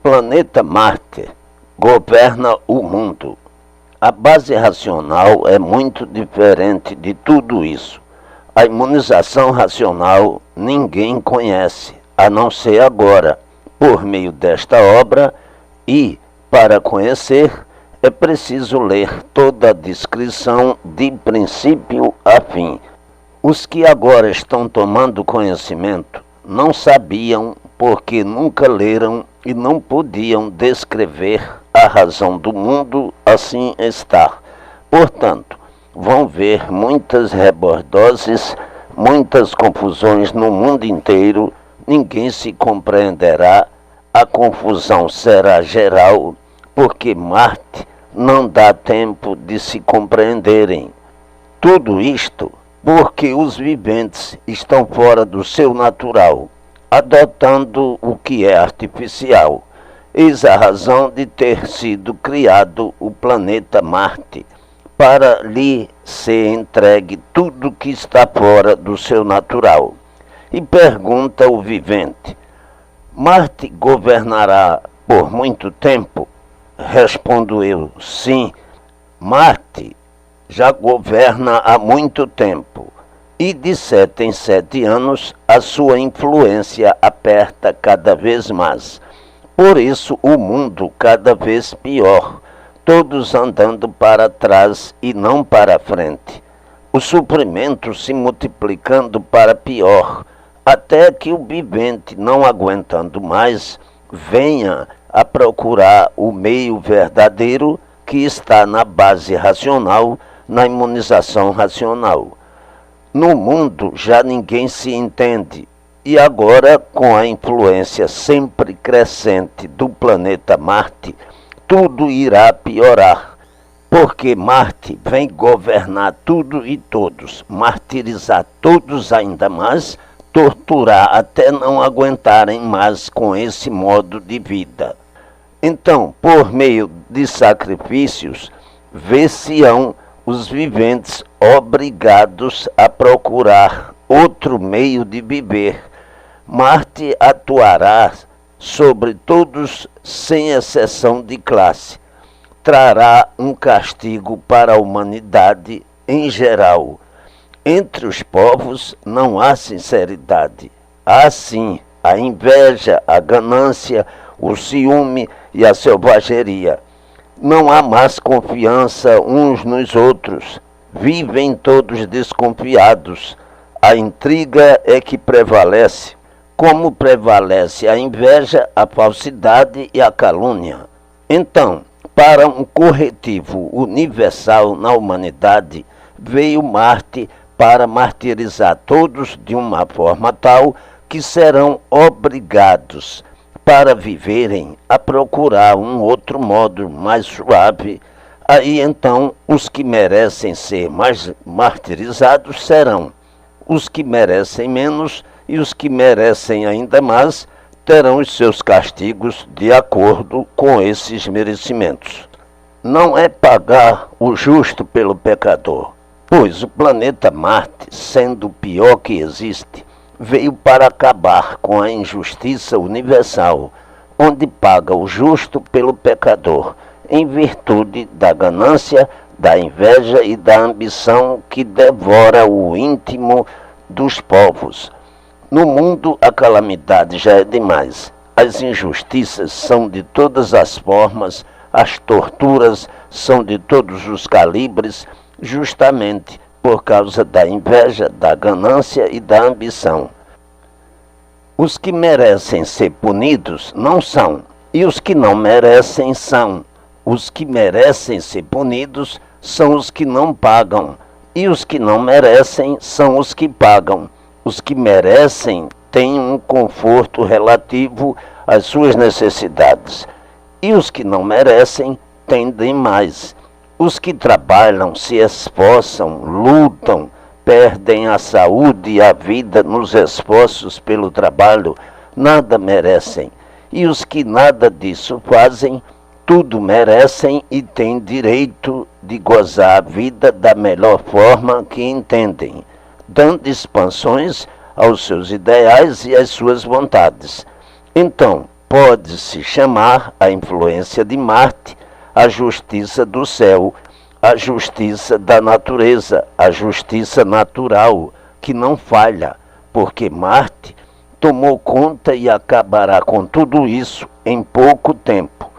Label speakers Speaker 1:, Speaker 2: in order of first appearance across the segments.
Speaker 1: planeta Marte governa o mundo. A base racional é muito diferente de tudo isso. A imunização racional ninguém conhece, a não ser agora, por meio desta obra, e, para conhecer, é preciso ler toda a descrição de princípio a fim. Os que agora estão tomando conhecimento não sabiam porque nunca leram e não podiam descrever a razão do mundo assim está. Portanto, vão ver muitas rebordoses, muitas confusões no mundo inteiro, ninguém se compreenderá, a confusão será geral, porque Marte não dá tempo de se compreenderem. Tudo isto porque os viventes estão fora do seu natural, adotando o que é artificial. Eis a razão de ter sido criado o planeta Marte, para lhe ser entregue tudo que está fora do seu natural. E pergunta o vivente: Marte governará por muito tempo? Respondo eu: sim, Marte já governa há muito tempo, e de 7 em 7 anos a sua influência aperta cada vez mais. Por isso o mundo cada vez pior, todos andando para trás e não para frente. O sofrimento se multiplicando para pior, até que o vivente, não aguentando mais, venha a procurar o meio verdadeiro que está na base racional, na imunização racional. No mundo já ninguém se entende, e agora, com a influência sempre crescente do planeta Marte, tudo irá piorar, porque Marte vem governar tudo e todos, martirizar todos ainda mais, torturar até não aguentarem mais com esse modo de vida. Então, por meio de sacrifícios, ver-se-ão os viventes obrigados a procurar outro meio de viver. Marte atuará sobre todos sem exceção de classe. Trará um castigo para a humanidade em geral. Entre os povos não há sinceridade. Há sim a inveja, a ganância, o ciúme e a selvageria. Não há mais confiança uns nos outros. Vivem todos desconfiados. A intriga é que prevalece. Como prevalece a inveja, a falsidade e a calúnia. Então, para um corretivo universal na humanidade, veio Marte para martirizar todos de uma forma tal que serão obrigados, para viverem, a procurar um outro modo mais suave. Aí então os que merecem ser mais martirizados serão. Os que merecem menos e os que merecem ainda mais terão os seus castigos de acordo com esses merecimentos. Não é pagar o justo pelo pecador, pois o planeta Marte, sendo o pior que existe, veio para acabar com a injustiça universal, onde paga o justo pelo pecador, em virtude da ganância, da inveja e da ambição que devora o íntimo dos povos. No mundo a calamidade já é demais. As injustiças são de todas as formas, as torturas são de todos os calibres, justamente por causa da inveja, da ganância e da ambição. Os que merecem ser punidos não são, e os que não merecem são. Os que merecem ser punidos são os que não pagam, e os que não merecem são os que pagam. Os que merecem têm um conforto relativo às suas necessidades, e os que não merecem tendem mais. Os que trabalham, se esforçam, lutam, perdem a saúde e a vida nos esforços pelo trabalho, nada merecem. E os que nada disso fazem, tudo merecem e têm direito de gozar a vida da melhor forma que entendem, dando expansões aos seus ideais e às suas vontades. Então, pode-se chamar a influência de Marte a justiça do céu, a justiça da natureza, a justiça natural, que não falha, porque Marte tomou conta e acabará com tudo isso em pouco tempo.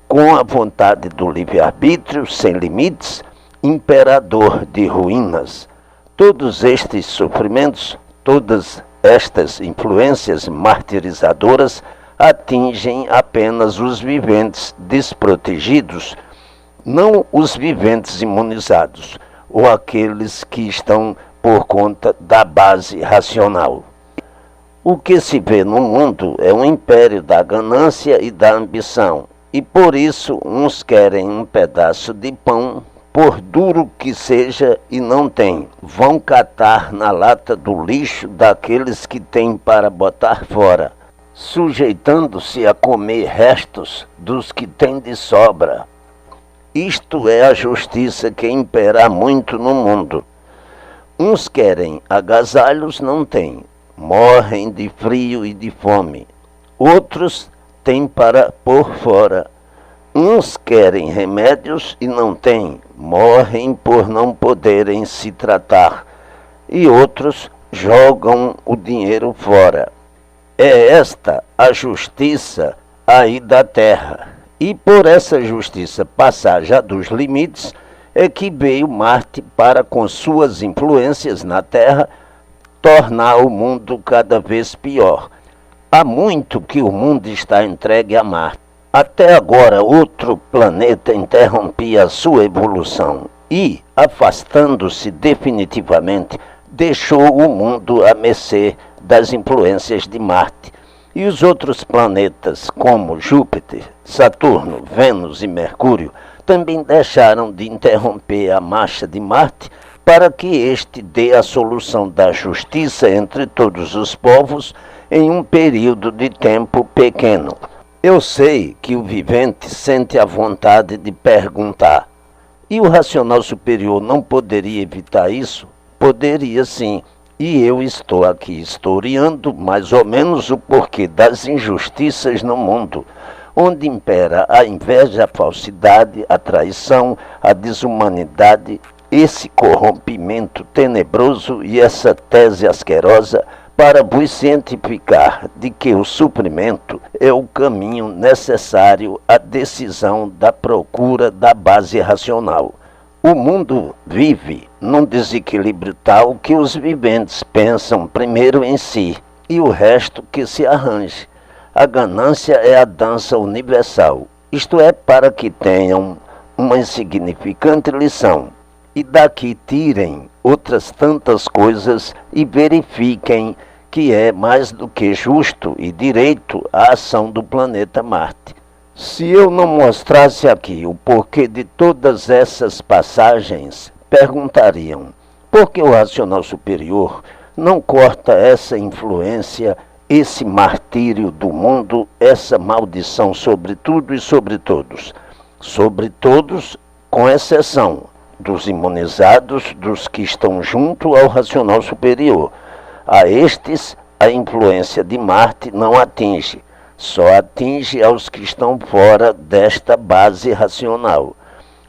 Speaker 1: Com a vontade do livre-arbítrio sem limites, imperador de ruínas. Todos estes sofrimentos, todas estas influências martirizadoras atingem apenas os viventes desprotegidos, não os viventes imunizados, ou aqueles que estão por conta da base racional. O que se vê no mundo é um império da ganância e da ambição, e por isso uns querem um pedaço de pão, por duro que seja, e não têm. Vão catar na lata do lixo daqueles que têm para botar fora, sujeitando-se a comer restos dos que têm de sobra. Isto é a justiça que impera muito no mundo. Uns querem agasalhos, não têm. Morrem de frio e de fome. Outros têm para pôr fora. Uns querem remédios e não têm. Morrem por não poderem se tratar. E outros jogam o dinheiro fora. É esta a justiça aí da terra. E por essa justiça passar já dos limites, é que veio Marte para, com suas influências na Terra, tornar o mundo cada vez pior. Há muito que o mundo está entregue a Marte. Até agora outro planeta interrompia a sua evolução e, afastando-se definitivamente, deixou o mundo à mercê das influências de Marte. E os outros planetas, como Júpiter, Saturno, Vênus e Mercúrio, também deixaram de interromper a marcha de Marte para que este dê a solução da justiça entre todos os povos em um período de tempo pequeno. Eu sei que o vivente sente a vontade de perguntar, e o racional superior não poderia evitar isso? Poderia sim. E eu estou aqui historiando mais ou menos o porquê das injustiças no mundo, onde impera a inveja, a falsidade, a traição, a desumanidade, esse corrompimento tenebroso e essa tese asquerosa para vos cientificar de que o suprimento é o caminho necessário à decisão da procura da base racional. O mundo vive num desequilíbrio tal que os viventes pensam primeiro em si e o resto que se arranje. A ganância é a dança universal, isto é, para que tenham uma insignificante lição e daqui tirem outras tantas coisas e verifiquem que é mais do que justo e direito a ação do planeta Marte. Se eu não mostrasse aqui o porquê de todas essas passagens, perguntariam: por que o racional superior não corta essa influência, esse martírio do mundo, essa maldição sobre tudo e sobre todos? Sobre todos, com exceção dos imunizados, dos que estão junto ao racional superior. A estes, a influência de Marte não atinge. Só atinge aos que estão fora desta base racional.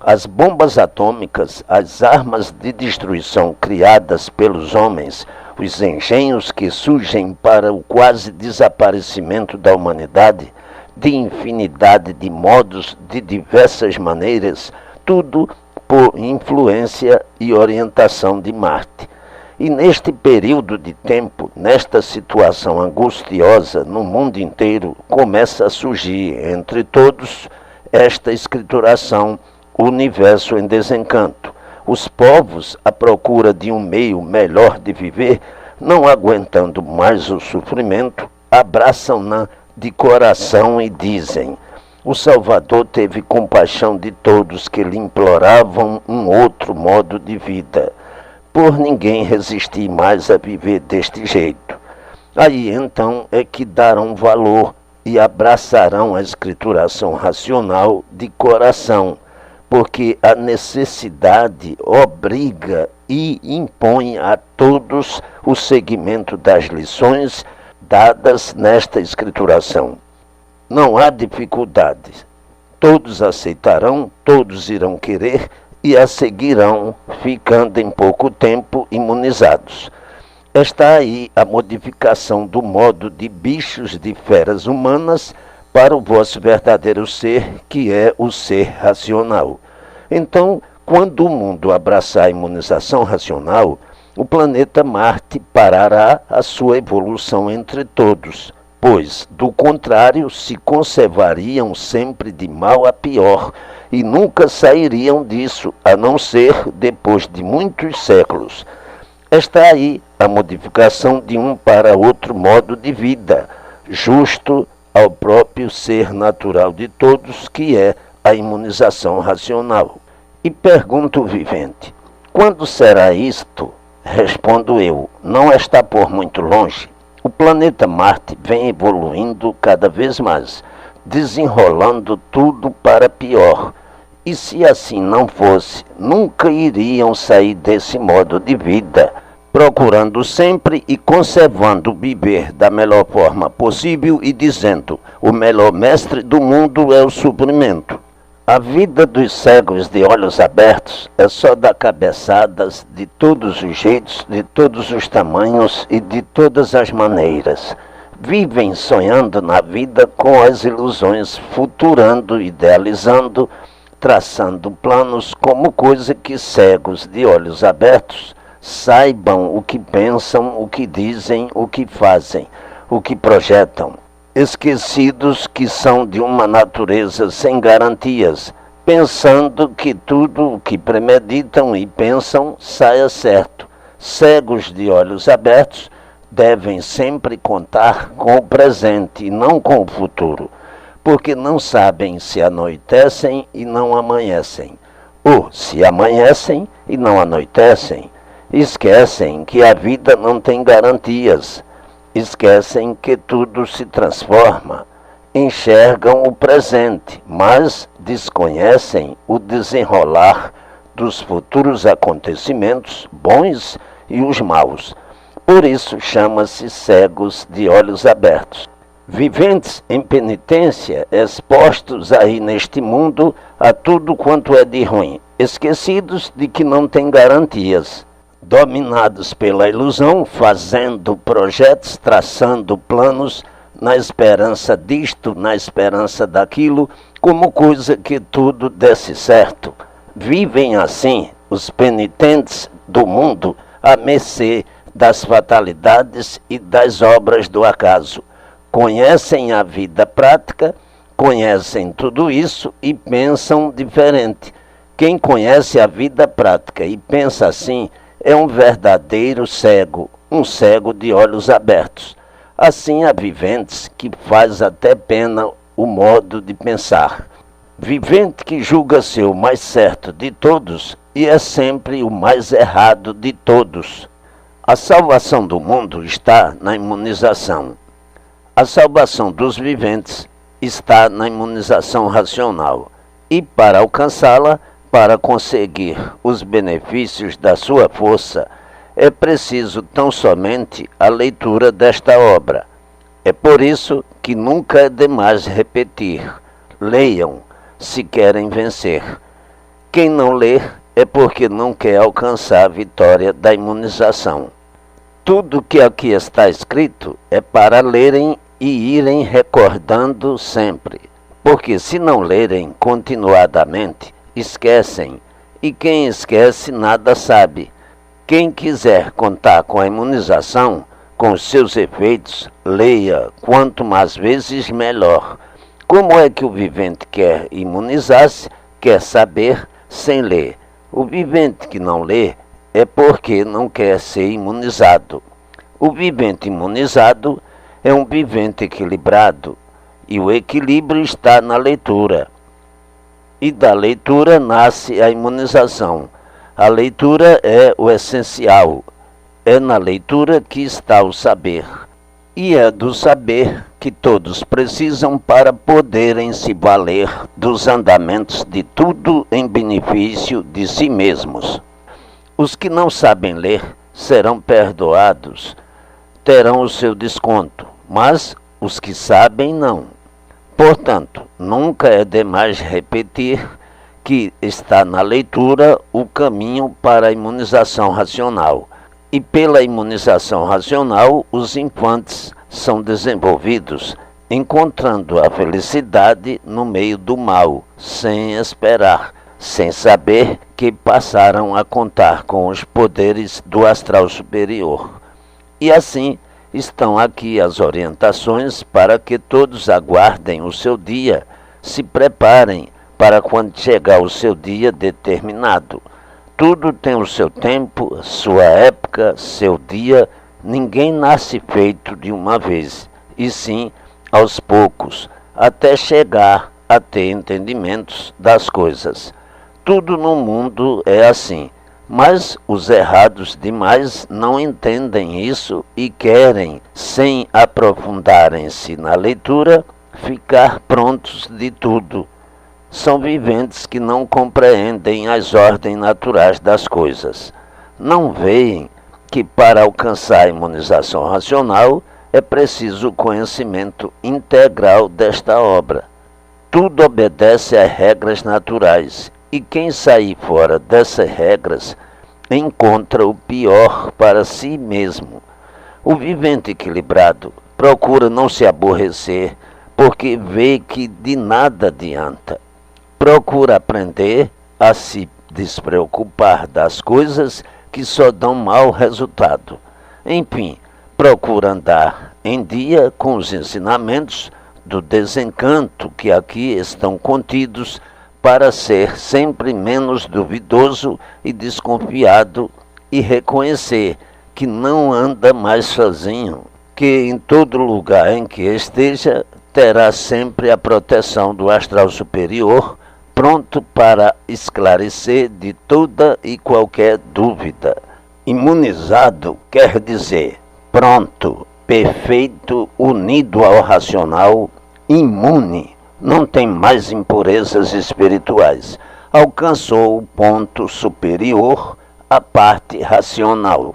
Speaker 1: As bombas atômicas, as armas de destruição criadas pelos homens, os engenhos que surgem para o quase desaparecimento da humanidade, de infinidade de modos, de diversas maneiras, tudo por influência e orientação de Marte. E neste período de tempo, nesta situação angustiosa no mundo inteiro, começa a surgir entre todos esta escrituração, o universo em desencanto. Os povos, à procura de um meio melhor de viver, não aguentando mais o sofrimento, abraçam-na de coração e dizem: o Salvador teve compaixão de todos que lhe imploravam um outro modo de vida. Por ninguém resistir mais a viver deste jeito. Aí então é que darão valor e abraçarão a escrituração racional de coração, porque a necessidade obriga e impõe a todos o seguimento das lições dadas nesta escrituração. não há dificuldades. Todos aceitarão, todos irão querer e a seguirão, ficando em pouco tempo imunizados. Está aí a modificação do modo de bichos de feras humanas para o vosso verdadeiro ser, que é o ser racional. Então, quando o mundo abraçar a imunização racional, o planeta Marte parará a sua evolução entre todos, pois, do contrário, se conservariam sempre de mal a pior e nunca sairiam disso, a não ser depois de muitos séculos. Está aí a modificação de um para outro modo de vida, justo ao próprio ser natural de todos, que é a imunização racional. E pergunto o vivente, quando será isto? Respondo eu, não está por muito longe. O planeta Marte vem evoluindo cada vez mais, desenrolando tudo para pior. E se assim não fosse, nunca iriam sair desse modo de vida, procurando sempre e conservando viver da melhor forma possível e dizendo, o melhor mestre do mundo é o suprimento. A vida dos cegos de olhos abertos é só dar cabeçadas de todos os jeitos, de todos os tamanhos e de todas as maneiras. Vivem sonhando na vida com as ilusões, futurando, idealizando, traçando planos como coisa que cegos de olhos abertos saibam o que pensam, o que dizem, o que fazem, o que projetam. Esquecidos que são de uma natureza sem garantias, pensando que tudo o que premeditam e pensam saia certo. Cegos de olhos abertos devem sempre contar com o presente e não com o futuro, porque não sabem se anoitecem e não amanhecem, ou se amanhecem e não anoitecem. Esquecem que a vida não tem garantias. Esquecem que tudo se transforma, enxergam o presente, mas desconhecem o desenrolar dos futuros acontecimentos, bons e os maus. Por isso chama-se cegos de olhos abertos. Viventes em penitência, expostos aí neste mundo a tudo quanto é de ruim, esquecidos de que não têm garantias. Dominados pela ilusão, fazendo projetos, traçando planos, na esperança disto, na esperança daquilo, como coisa que tudo desse certo. Vivem assim os penitentes do mundo à mercê das fatalidades e das obras do acaso. Conhecem a vida prática, conhecem tudo isso e pensam diferente. Quem conhece a vida prática e pensa assim, é um verdadeiro cego, um cego de olhos abertos. Assim há viventes que faz até pena o modo de pensar. Vivente que julga ser o mais certo de todos e é sempre o mais errado de todos. A salvação do mundo está na imunização. A salvação dos viventes está na imunização racional. E para alcançá-la, para conseguir os benefícios da sua força, é preciso tão somente a leitura desta obra. É por isso que nunca é demais repetir. Leiam, se querem vencer. Quem não lê é porque não quer alcançar a vitória da imunização. Tudo que aqui está escrito é para lerem e irem recordando sempre. Porque se não lerem continuadamente, esquecem, e quem esquece nada sabe. Quem quiser contar com a imunização, com os seus efeitos, leia, quanto mais vezes melhor. Como é que o vivente quer imunizar-se, quer saber, sem ler? O vivente que não lê é porque não quer ser imunizado. O vivente imunizado é um vivente equilibrado, e o equilíbrio está na leitura. E da leitura nasce a imunização. A leitura é o essencial. É na leitura que está o saber. E é do saber que todos precisam para poderem se valer dos andamentos de tudo em benefício de si mesmos. Os que não sabem ler serão perdoados, terão o seu desconto, mas os que sabem não. Portanto, nunca é demais repetir que está na leitura o caminho para a imunização racional. E pela imunização racional, os infantes são desenvolvidos, encontrando a felicidade no meio do mal, sem esperar, sem saber que passaram a contar com os poderes do astral superior. E assim, estão aqui as orientações para que todos aguardem o seu dia, se preparem para quando chegar o seu dia determinado. Tudo tem o seu tempo, sua época, seu dia. Ninguém nasce feito de uma vez, e sim aos poucos, até chegar a ter entendimentos das coisas. Tudo no mundo é assim. Mas os errados demais não entendem isso e querem, sem aprofundarem-se na leitura, ficar prontos de tudo. São viventes que não compreendem as ordens naturais das coisas. Não veem que para alcançar a imunização racional é preciso o conhecimento integral desta obra. Tudo obedece às regras naturais. E quem sair fora dessas regras encontra o pior para si mesmo. O vivente equilibrado procura não se aborrecer, porque vê que de nada adianta. Procura aprender a se despreocupar das coisas que só dão mau resultado. Enfim, procura andar em dia com os ensinamentos do desencanto que aqui estão contidos, para ser sempre menos duvidoso e desconfiado e reconhecer que não anda mais sozinho, que em todo lugar em que esteja terá sempre a proteção do astral superior, pronto para esclarecer de toda e qualquer dúvida. Imunizado quer dizer pronto, perfeito, unido ao racional, imune. Não tem mais impurezas espirituais. Alcançou o ponto superior, a parte racional.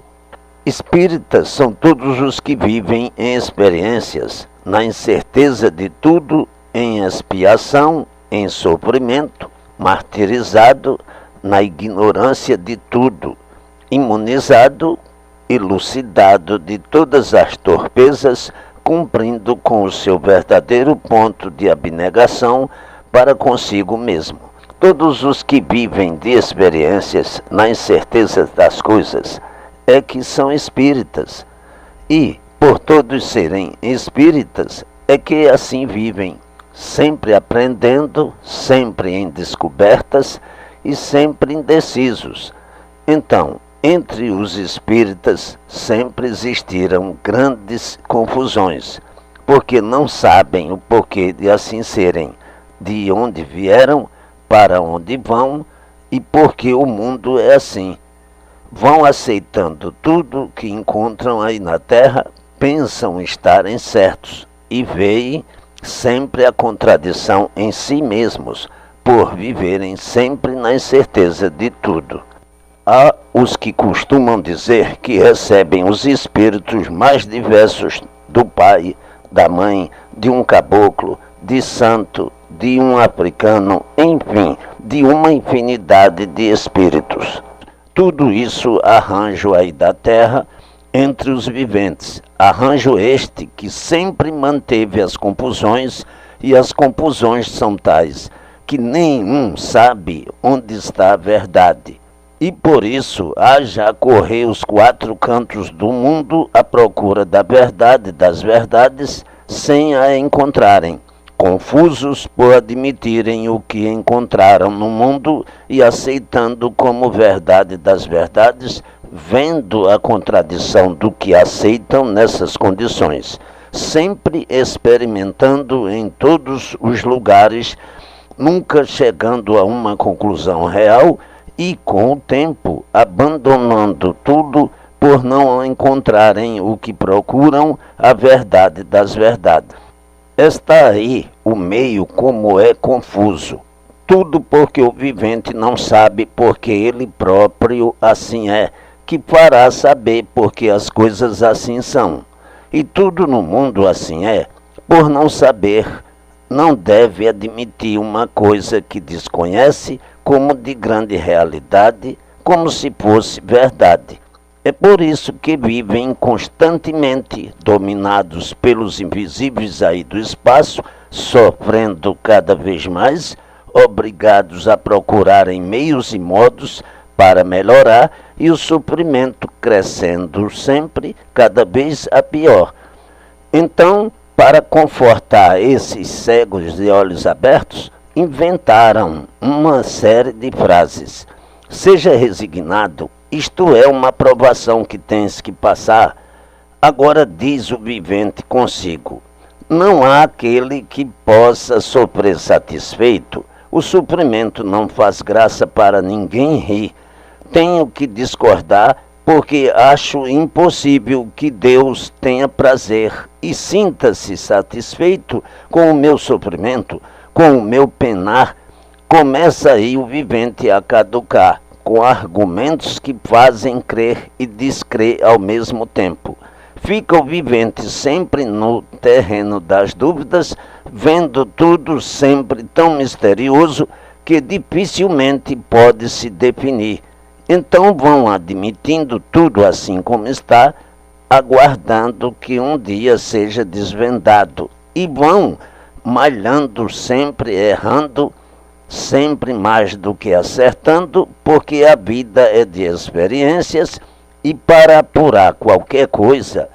Speaker 1: Espíritas são todos os que vivem em experiências, na incerteza de tudo, em expiação, em sofrimento, martirizado, na ignorância de tudo, imunizado, elucidado de todas as torpezas, cumprindo com o seu verdadeiro ponto de abnegação para consigo mesmo. Todos os que vivem de experiências na incerteza das coisas é que são espíritas. E, por todos serem espíritas, é que assim vivem, sempre aprendendo, sempre em descobertas e sempre indecisos. Então, entre os espíritas sempre existiram grandes confusões, porque não sabem o porquê de assim serem, de onde vieram, para onde vão e porque o mundo é assim. Vão aceitando tudo que encontram aí na Terra, pensam estarem certos e veem sempre a contradição em si mesmos, por viverem sempre na incerteza de tudo. Há os que costumam dizer que recebem os espíritos mais diversos do pai, da mãe, de um caboclo, de santo, de um africano, enfim, de uma infinidade de espíritos. Tudo isso arranjo aí da terra entre os viventes. Arranjo este que sempre manteve as confusões, e as confusões são tais que nenhum sabe onde está a verdade. E por isso haja a correr os quatro cantos do mundo à procura da verdade das verdades, sem a encontrarem, confusos por admitirem o que encontraram no mundo e aceitando como verdade das verdades, vendo a contradição do que aceitam nessas condições, sempre experimentando em todos os lugares, nunca chegando a uma conclusão real, e, com o tempo, abandonando tudo por não encontrarem o que procuram, a verdade das verdades. Está aí o meio como é confuso. Tudo porque o vivente não sabe porque ele próprio assim é, que fará saber porque as coisas assim são. E tudo no mundo assim é, por não saber não deve admitir uma coisa que desconhece como de grande realidade, como se fosse verdade. É por isso que vivem constantemente dominados pelos invisíveis aí do espaço, sofrendo cada vez mais, obrigados a procurarem meios e modos para melhorar e o sofrimento crescendo sempre, cada vez a pior. Então, para confortar esses cegos de olhos abertos, inventaram uma série de frases. Seja resignado, isto é uma provação que tens que passar. Agora diz o vivente consigo, não há aquele que possa sofrer satisfeito. O sofrimento não faz graça para ninguém rir. Tenho que discordar porque acho impossível que Deus tenha prazer e sinta-se satisfeito com o meu sofrimento, com o meu penar. Começa aí o vivente a caducar, com argumentos que fazem crer e descrer ao mesmo tempo. Fica o vivente sempre no terreno das dúvidas, vendo tudo sempre tão misterioso que dificilmente pode se definir. Então vão admitindo tudo assim como está, aguardando que um dia seja desvendado. E vão malhando sempre, errando, sempre mais do que acertando, porque a vida é de experiências e para apurar qualquer coisa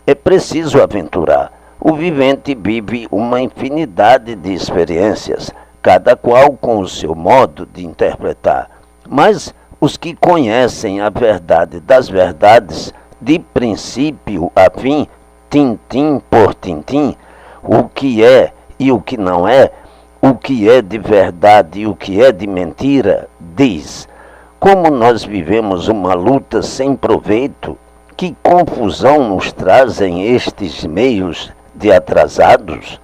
Speaker 1: é preciso aventurar. O vivente vive uma infinidade de experiências, cada qual com o seu modo de interpretar. Mas os que conhecem a verdade das verdades, de princípio a fim, tintim por tintim, o que é e o que não é, o que é de verdade e o que é de mentira, diz: como nós vivemos uma luta sem proveito, que confusão nos trazem estes meios de atrasados?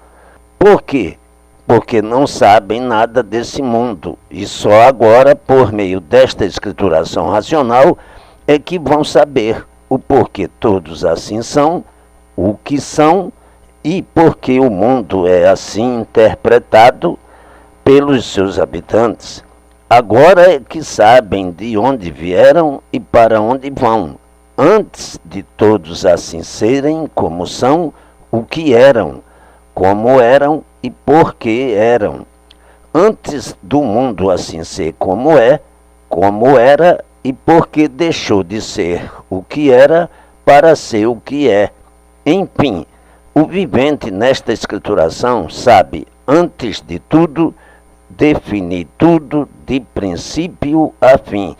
Speaker 1: Por quê? Porque não sabem nada desse mundo, e só agora, por meio desta escrituração racional, é que vão saber o porquê todos assim são, o que são, e porque o mundo é assim interpretado pelos seus habitantes. Agora é que sabem de onde vieram e para onde vão, antes de todos assim serem como são, o que eram, como eram e por que eram. Antes do mundo assim ser como é, como era e porque deixou de ser o que era para ser o que é. Enfim, o vivente nesta escrituração sabe, antes de tudo, definir tudo de princípio a fim.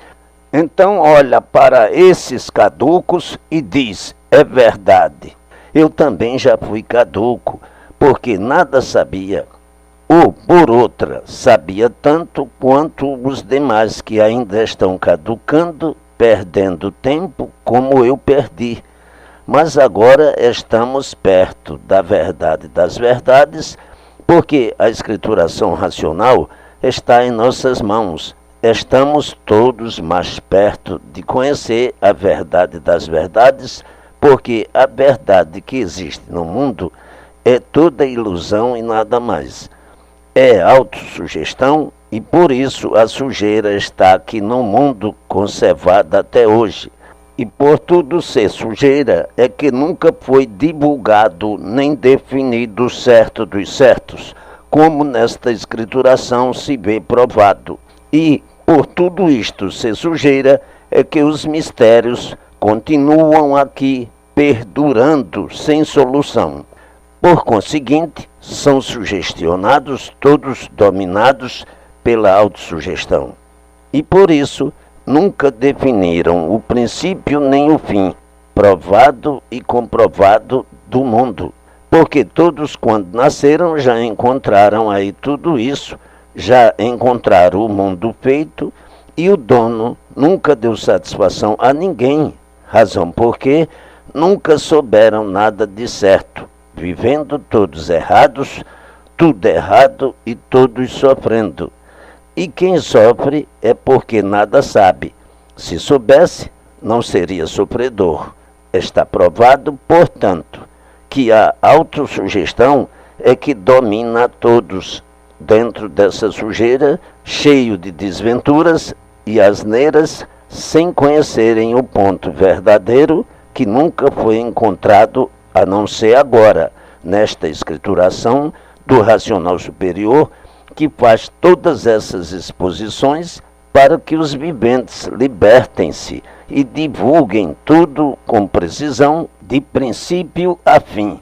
Speaker 1: Então olha para esses caducos e diz, é verdade. Eu também já fui caduco, porque nada sabia, ou por outra, sabia tanto quanto os demais que ainda estão caducando, perdendo tempo como eu perdi. Mas agora estamos perto da verdade das verdades, porque a escrituração racional está em nossas mãos. Estamos todos mais perto de conhecer a verdade das verdades, porque a verdade que existe no mundo é toda ilusão e nada mais. É autossugestão e por isso a sujeira está aqui no mundo conservada até hoje. E por tudo ser sujeira é que nunca foi divulgado nem definido o certo dos certos, como nesta escrituração se vê provado. E por tudo isto ser sujeira é que os mistérios continuam aqui perdurando sem solução. Por conseguinte, são sugestionados, todos dominados pela autossugestão. E por isso, nunca definiram o princípio nem o fim, provado e comprovado do mundo. Porque todos, quando nasceram, já encontraram aí tudo isso, já encontraram o mundo feito e o dono nunca deu satisfação a ninguém. Razão porque nunca souberam nada de certo, vivendo todos errados, tudo errado e todos sofrendo. E quem sofre é porque nada sabe. Se soubesse, não seria sofredor. Está provado, portanto, que a autossugestão é que domina a todos dentro dessa sujeira, cheio de desventuras e asneiras, sem conhecerem o ponto verdadeiro que nunca foi encontrado, a não ser agora, nesta escrituração do racional superior, que faz todas essas exposições para que os viventes libertem-se e divulguem tudo com precisão, de princípio a fim,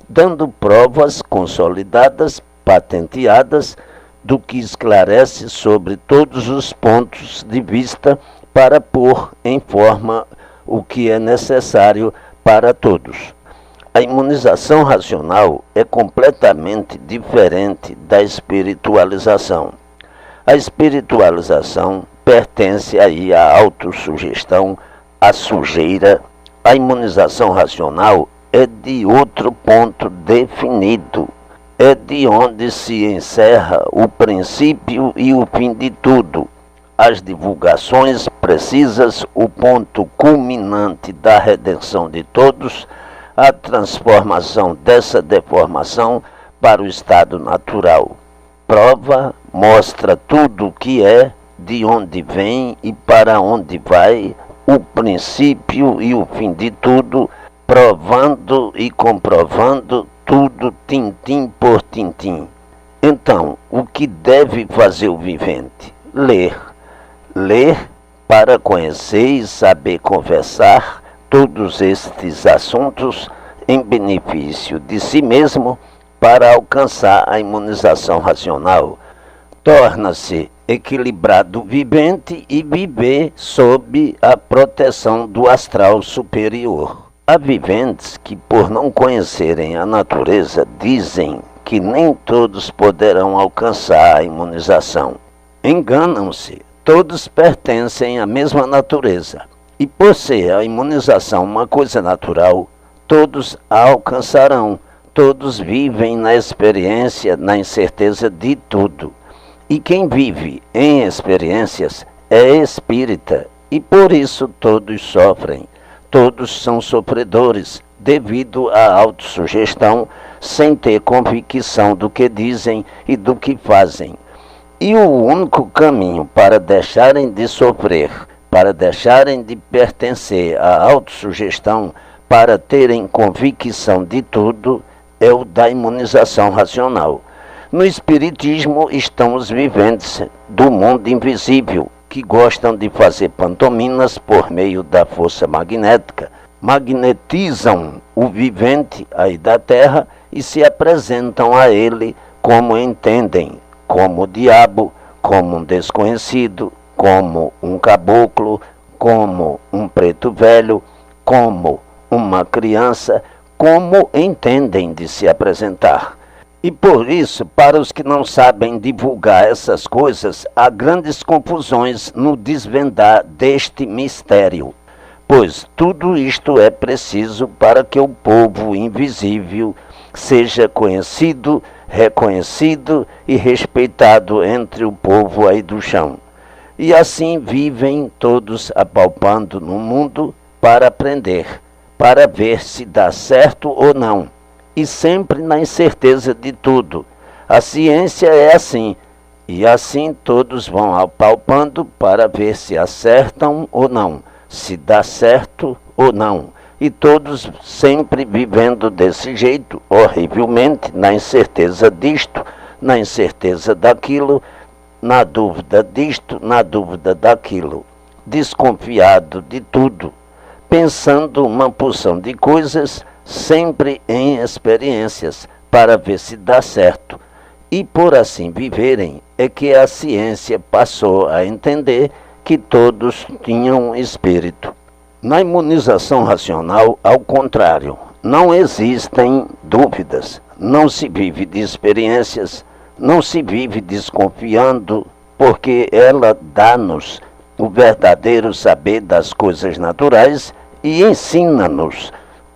Speaker 1: dando provas consolidadas, patenteadas, do que esclarece sobre todos os pontos de vista para pôr em forma o que é necessário para todos. A imunização racional é completamente diferente da espiritualização. A espiritualização pertence aí à autossugestão, à sujeira. A imunização racional é de outro ponto definido. É de onde se encerra o princípio e o fim de tudo. As divulgações precisas, o ponto culminante da redenção de todos, a transformação dessa deformação para o estado natural. Prova, mostra tudo o que é, de onde vem e para onde vai, o princípio e o fim de tudo, provando e comprovando tudo tintim por tintim. Então, o que deve fazer o vivente? Ler. Ler para conhecer e saber conversar todos estes assuntos em benefício de si mesmo para alcançar a imunização racional. Torna-se equilibrado vivente e viver sob a proteção do astral superior. Há viventes que, por não conhecerem a natureza, dizem que nem todos poderão alcançar a imunização. Enganam-se, todos pertencem à mesma natureza. E por ser a imunização uma coisa natural, todos a alcançarão, todos vivem na experiência, na incerteza de tudo. E quem vive em experiências é espírita, e por isso todos sofrem. Todos são sofredores devido à autossugestão, sem ter convicção do que dizem e do que fazem. E o único caminho para deixarem de sofrer, para deixarem de pertencer à autossugestão, para terem convicção de tudo, é o da imunização racional. No Espiritismo estão os viventes do mundo invisível, que gostam de fazer pantominas por meio da força magnética, magnetizam o vivente aí da Terra e se apresentam a ele como entendem, como o diabo, como um desconhecido, como um caboclo, como um preto velho, como uma criança, como entendem de se apresentar. E por isso, para os que não sabem divulgar essas coisas, há grandes confusões no desvendar deste mistério, pois tudo isto é preciso para que o povo invisível seja conhecido, reconhecido e respeitado entre o povo aí do chão. E assim vivem todos apalpando no mundo para aprender, para ver se dá certo ou não. E sempre na incerteza de tudo. A ciência é assim, e assim todos vão apalpando para ver se acertam ou não, se dá certo ou não. E todos sempre vivendo desse jeito, horrivelmente, na incerteza disto, na incerteza daquilo, na dúvida disto, na dúvida daquilo, desconfiado de tudo, pensando uma porção de coisas, sempre em experiências, para ver se dá certo. E por assim viverem, é que a ciência passou a entender que todos tinham espírito. Na imunização racional, ao contrário, não existem dúvidas, não se vive de experiências, não se vive desconfiando, porque ela dá-nos o verdadeiro saber das coisas naturais e ensina-nos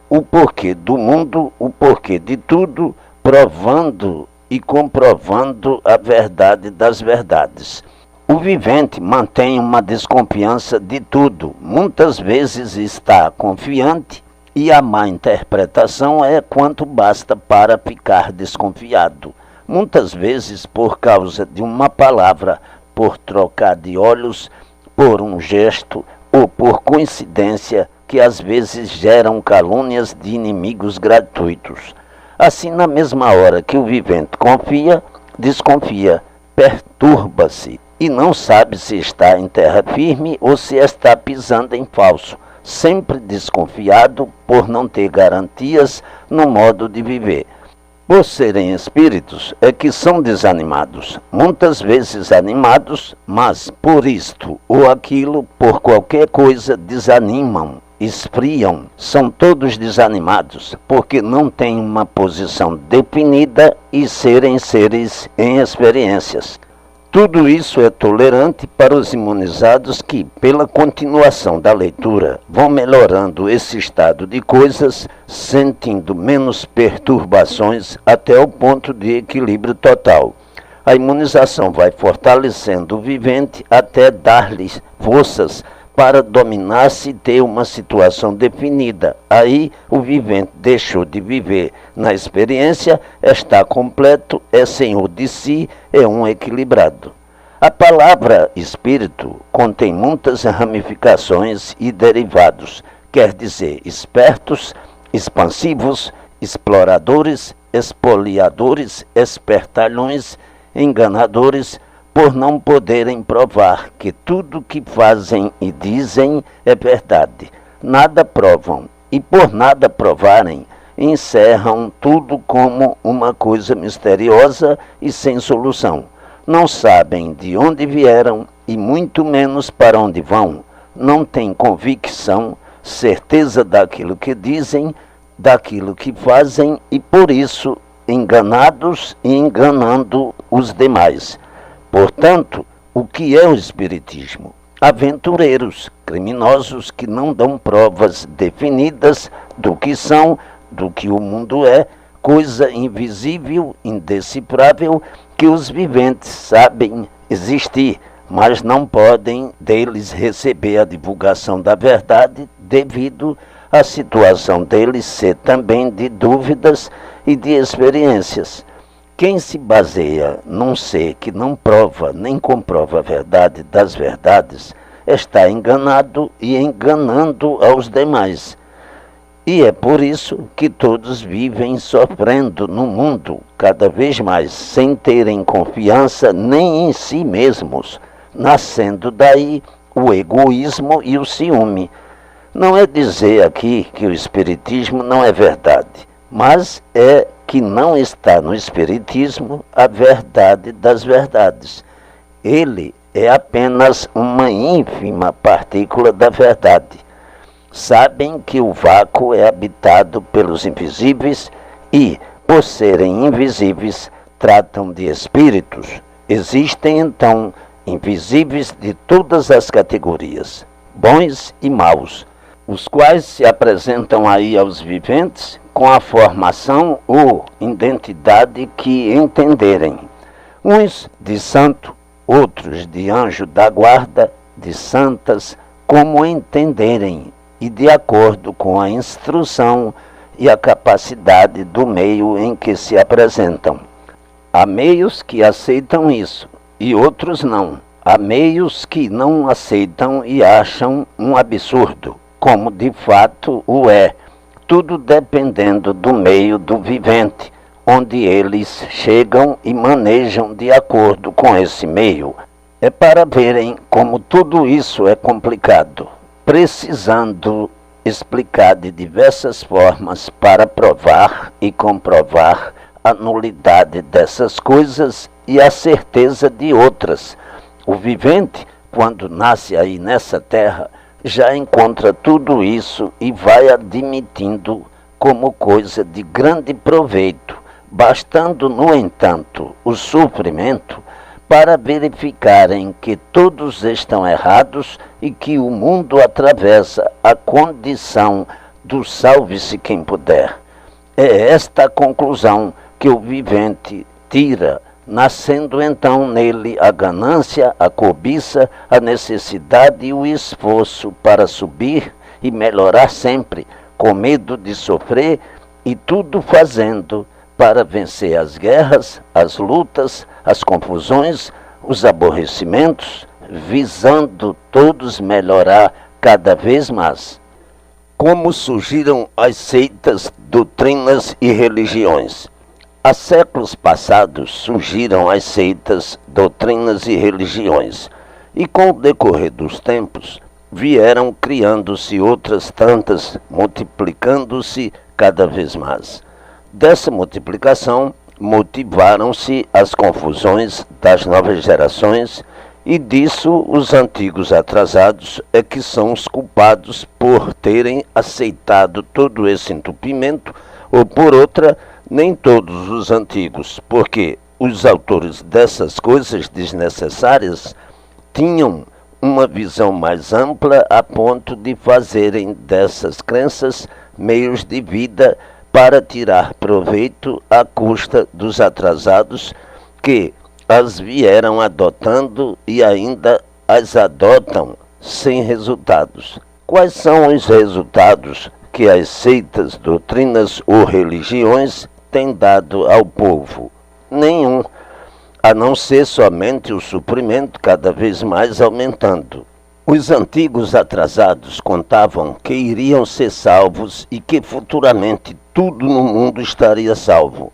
Speaker 1: o porquê do mundo, o porquê de tudo, provando e comprovando a verdade das verdades. O vivente mantém uma desconfiança de tudo, muitas vezes está confiante E a má interpretação é quanto basta para ficar desconfiado. Muitas vezes por causa de uma palavra, por trocar de olhos, por um gesto ou por coincidência que às vezes geram calúnias de inimigos gratuitos. Assim, na mesma hora que o vivente confia, desconfia, perturba-se e não sabe se está em terra firme ou se está pisando em falso, sempre desconfiado por não ter garantias no modo de viver. Por serem espíritos, é que são desanimados, muitas vezes animados, mas por isto ou aquilo, por qualquer coisa, desanimam, esfriam, são todos desanimados, porque não têm uma posição definida e serem seres em experiências. Tudo isso é tolerante para os imunizados que, pela continuação da leitura, vão melhorando esse estado de coisas, sentindo menos perturbações até o ponto de equilíbrio total. A imunização vai fortalecendo o vivente até dar-lhes forças para dominar-se e ter uma situação definida. Aí o vivente deixou de viver na experiência, está completo, é senhor de si, é um equilibrado. A palavra espírito contém muitas ramificações e derivados, quer dizer espertos, expansivos, exploradores, espoliadores, espertalhões, enganadores, por não poderem provar que tudo que fazem e dizem é verdade. Nada provam, e por nada provarem, encerram tudo como uma coisa misteriosa e sem solução. Não sabem de onde vieram e muito menos para onde vão. Não têm convicção, certeza daquilo que dizem, daquilo que fazem e por isso enganados e enganando os demais. Portanto, o que é o Espiritismo? Aventureiros, criminosos que não dão provas definidas do que são, do que o mundo é, coisa invisível, indecifrável, que os viventes sabem existir, mas não podem deles receber a divulgação da verdade devido à situação deles ser também de dúvidas e de experiências. Quem se baseia num ser que não prova nem comprova a verdade das verdades, está enganado e enganando aos demais. E é por isso que todos vivem sofrendo no mundo, cada vez mais, sem terem confiança nem em si mesmos, nascendo daí o egoísmo e o ciúme. Não é dizer aqui que o Espiritismo não é verdade, mas é que não está no Espiritismo a verdade das verdades. Ele é apenas uma ínfima partícula da verdade. Sabem que o vácuo é habitado pelos invisíveis e, por serem invisíveis, tratam de espíritos. Existem, então, invisíveis de todas as categorias, bons e maus, os quais se apresentam aí aos viventes com a formação ou identidade que entenderem. Uns de santo, outros de anjo da guarda, de santas, como entenderem, e de acordo com a instrução e a capacidade do meio em que se apresentam. Há meios que aceitam isso, e outros não. Há meios que não aceitam e acham um absurdo, como de fato o é, tudo dependendo do meio do vivente, onde eles chegam e manejam de acordo com esse meio. É para verem como tudo isso é complicado, precisando explicar de diversas formas para provar e comprovar a nulidade dessas coisas e a certeza de outras. O vivente, quando nasce aí nessa terra, já encontra tudo isso e vai admitindo como coisa de grande proveito, bastando, no entanto, o sofrimento para verificarem que todos estão errados e que o mundo atravessa a condição do salve-se quem puder. É esta a conclusão que o vivente tira, nascendo então nele a ganância, a cobiça, a necessidade e o esforço para subir e melhorar sempre, com medo de sofrer e tudo fazendo para vencer as guerras, as lutas, as confusões, os aborrecimentos, visando todos melhorar cada vez mais. Como surgiram as seitas, doutrinas e religiões? Há séculos passados surgiram as seitas, doutrinas e religiões, e com o decorrer dos tempos vieram criando-se outras tantas, multiplicando-se cada vez mais. Dessa multiplicação motivaram-se as confusões das novas gerações, e disso os antigos atrasados é que são os culpados por terem aceitado todo esse entupimento, ou por outra, nem todos os antigos, porque os autores dessas coisas desnecessárias tinham uma visão mais ampla a ponto de fazerem dessas crenças meios de vida para tirar proveito à custa dos atrasados que as vieram adotando e ainda as adotam sem resultados. Quais são os resultados que as seitas, doutrinas ou religiões têm dado ao povo? Nenhum, a não ser somente o suprimento cada vez mais aumentando. Os antigos atrasados contavam que iriam ser salvos e que futuramente tudo no mundo estaria salvo.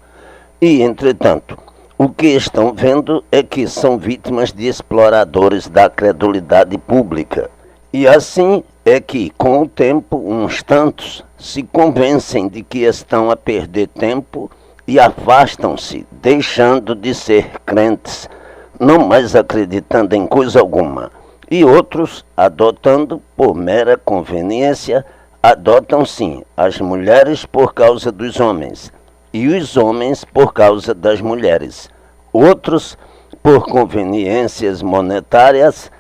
Speaker 1: E, entretanto, o que estão vendo é que são vítimas de exploradores da credulidade pública. E assim é que, com o tempo, uns tantos se convencem de que estão a perder tempo e afastam-se, deixando de ser crentes, não mais acreditando em coisa alguma. E outros, adotando por mera conveniência, adotam sim as mulheres por causa dos homens, e os homens por causa das mulheres. Outros, por conveniências monetárias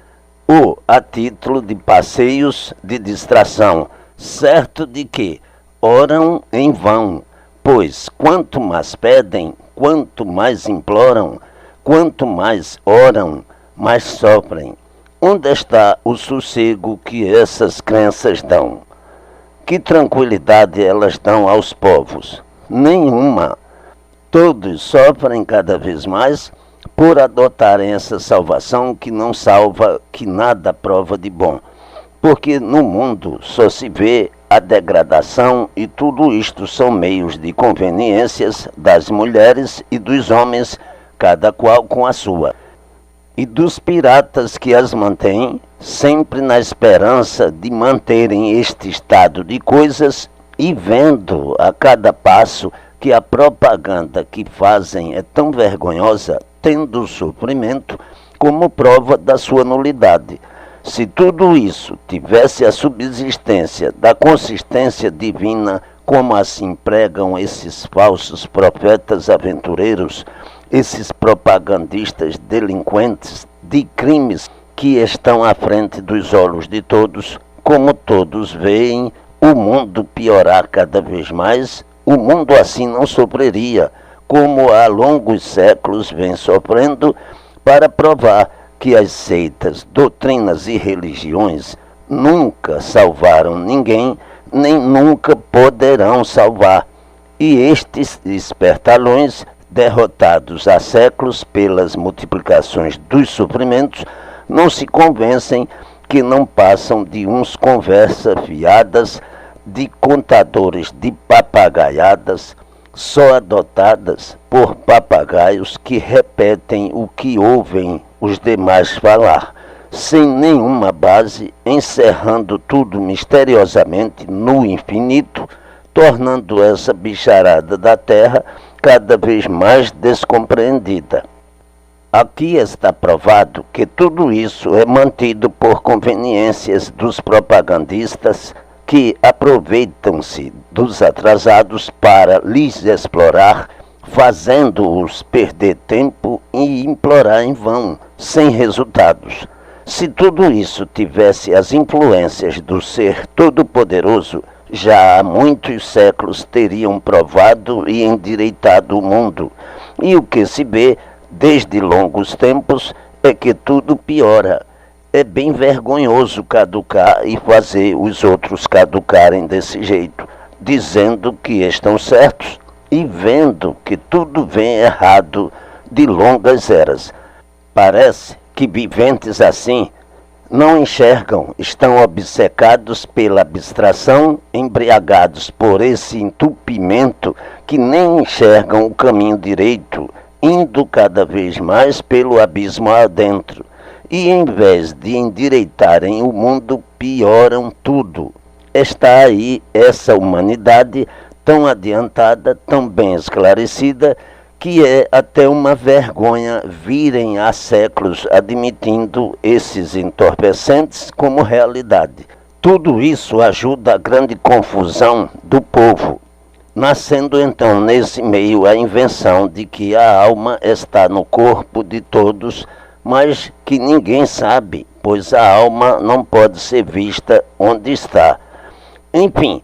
Speaker 1: ou a título de passeios de distração, certo de que oram em vão, pois quanto mais pedem, quanto mais imploram, quanto mais oram, mais sofrem. Onde está o sossego que essas crenças dão? Que tranquilidade elas dão aos povos? Nenhuma. Todos sofrem cada vez mais por adotarem essa salvação que não salva, que nada prova de bom. Porque no mundo só se vê a degradação e tudo isto são meios de conveniências das mulheres e dos homens, cada qual com a sua. E dos piratas que as mantêm, sempre na esperança de manterem este estado de coisas e vendo a cada passo que a propaganda que fazem é tão vergonhosa, tendo o sofrimento como prova da sua nulidade. Se tudo isso tivesse a subsistência da consistência divina, como assim pregam esses falsos profetas aventureiros, esses propagandistas delinquentes de crimes que estão à frente dos olhos de todos, como todos veem o mundo piorar cada vez mais, o mundo assim não sofreria, como há longos séculos vem sofrendo, para provar que as seitas, doutrinas e religiões nunca salvaram ninguém, nem nunca poderão salvar. E estes espertalhões, derrotados há séculos pelas multiplicações dos sofrimentos, não se convencem que não passam de uns conversas fiadas, de contadores de papagaiadas, só adotadas por papagaios que repetem o que ouvem os demais falar, sem nenhuma base, encerrando tudo misteriosamente no infinito, tornando essa bicharada da terra cada vez mais descompreendida. Aqui está provado que tudo isso é mantido por conveniências dos propagandistas que aproveitam-se dos atrasados para lhes explorar, fazendo-os perder tempo e implorar em vão, sem resultados. Se tudo isso tivesse as influências do Ser Todo-Poderoso, já há muitos séculos teriam provado e endireitado o mundo. E o que se vê desde longos tempos é que tudo piora. é bem vergonhoso caducar e fazer os outros caducarem desse jeito, dizendo que estão certos e vendo que tudo vem errado de longas eras. Parece que viventes assim não enxergam, estão obcecados pela abstração, embriagados por esse entupimento que nem enxergam o caminho direito, indo cada vez mais pelo abismo adentro. E em vez de endireitarem o mundo, pioram tudo. Está aí essa humanidade tão adiantada, tão bem esclarecida, que é até uma vergonha virem há séculos admitindo esses entorpecentes como realidade. Tudo isso ajuda a grande confusão do povo, nascendo então nesse meio a invenção de que a alma está no corpo de todos, mas que ninguém sabe, pois a alma não pode ser vista onde está. Enfim,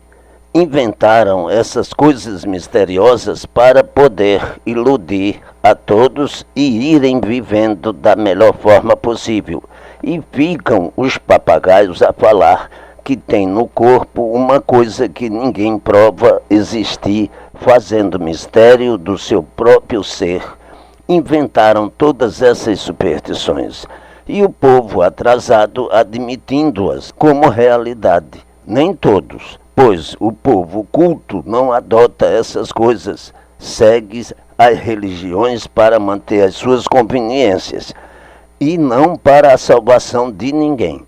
Speaker 1: inventaram essas coisas misteriosas para poder iludir a todos e irem vivendo da melhor forma possível. E ficam os papagaios a falar que tem no corpo uma coisa que ninguém prova existir, fazendo mistério do seu próprio ser. Inventaram todas essas superstições e o povo atrasado admitindo-as como realidade. Nem todos, pois o povo culto não adota essas coisas, segue as religiões para manter as suas conveniências e não para a salvação de ninguém.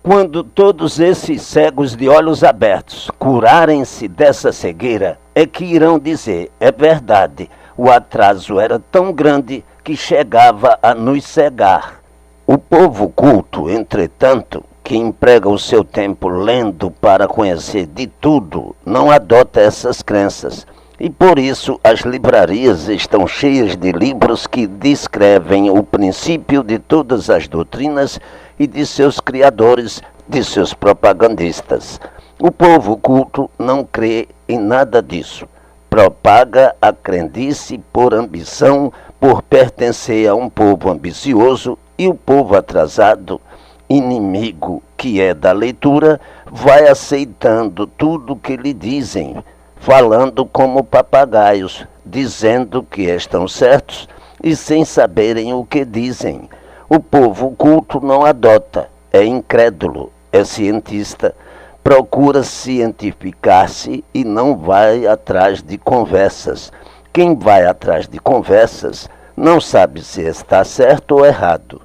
Speaker 1: Quando todos esses cegos de olhos abertos curarem-se dessa cegueira, é que irão dizer, é verdade, o atraso era tão grande que chegava a nos cegar. O povo culto, entretanto, que emprega o seu tempo lendo para conhecer de tudo, não adota essas crenças. E por isso as livrarias estão cheias de livros que descrevem o princípio de todas as doutrinas e de seus criadores, de seus propagandistas. O povo culto não crê em nada disso. Propaga a crendice por ambição, por pertencer a um povo ambicioso, e o povo atrasado, inimigo que é da leitura, vai aceitando tudo que lhe dizem, falando como papagaios, dizendo que estão certos e sem saberem o que dizem. O povo culto não adota, é incrédulo, é cientista, procura cientificar-se e não vai atrás de conversas. Quem vai atrás de conversas não sabe se está certo ou errado.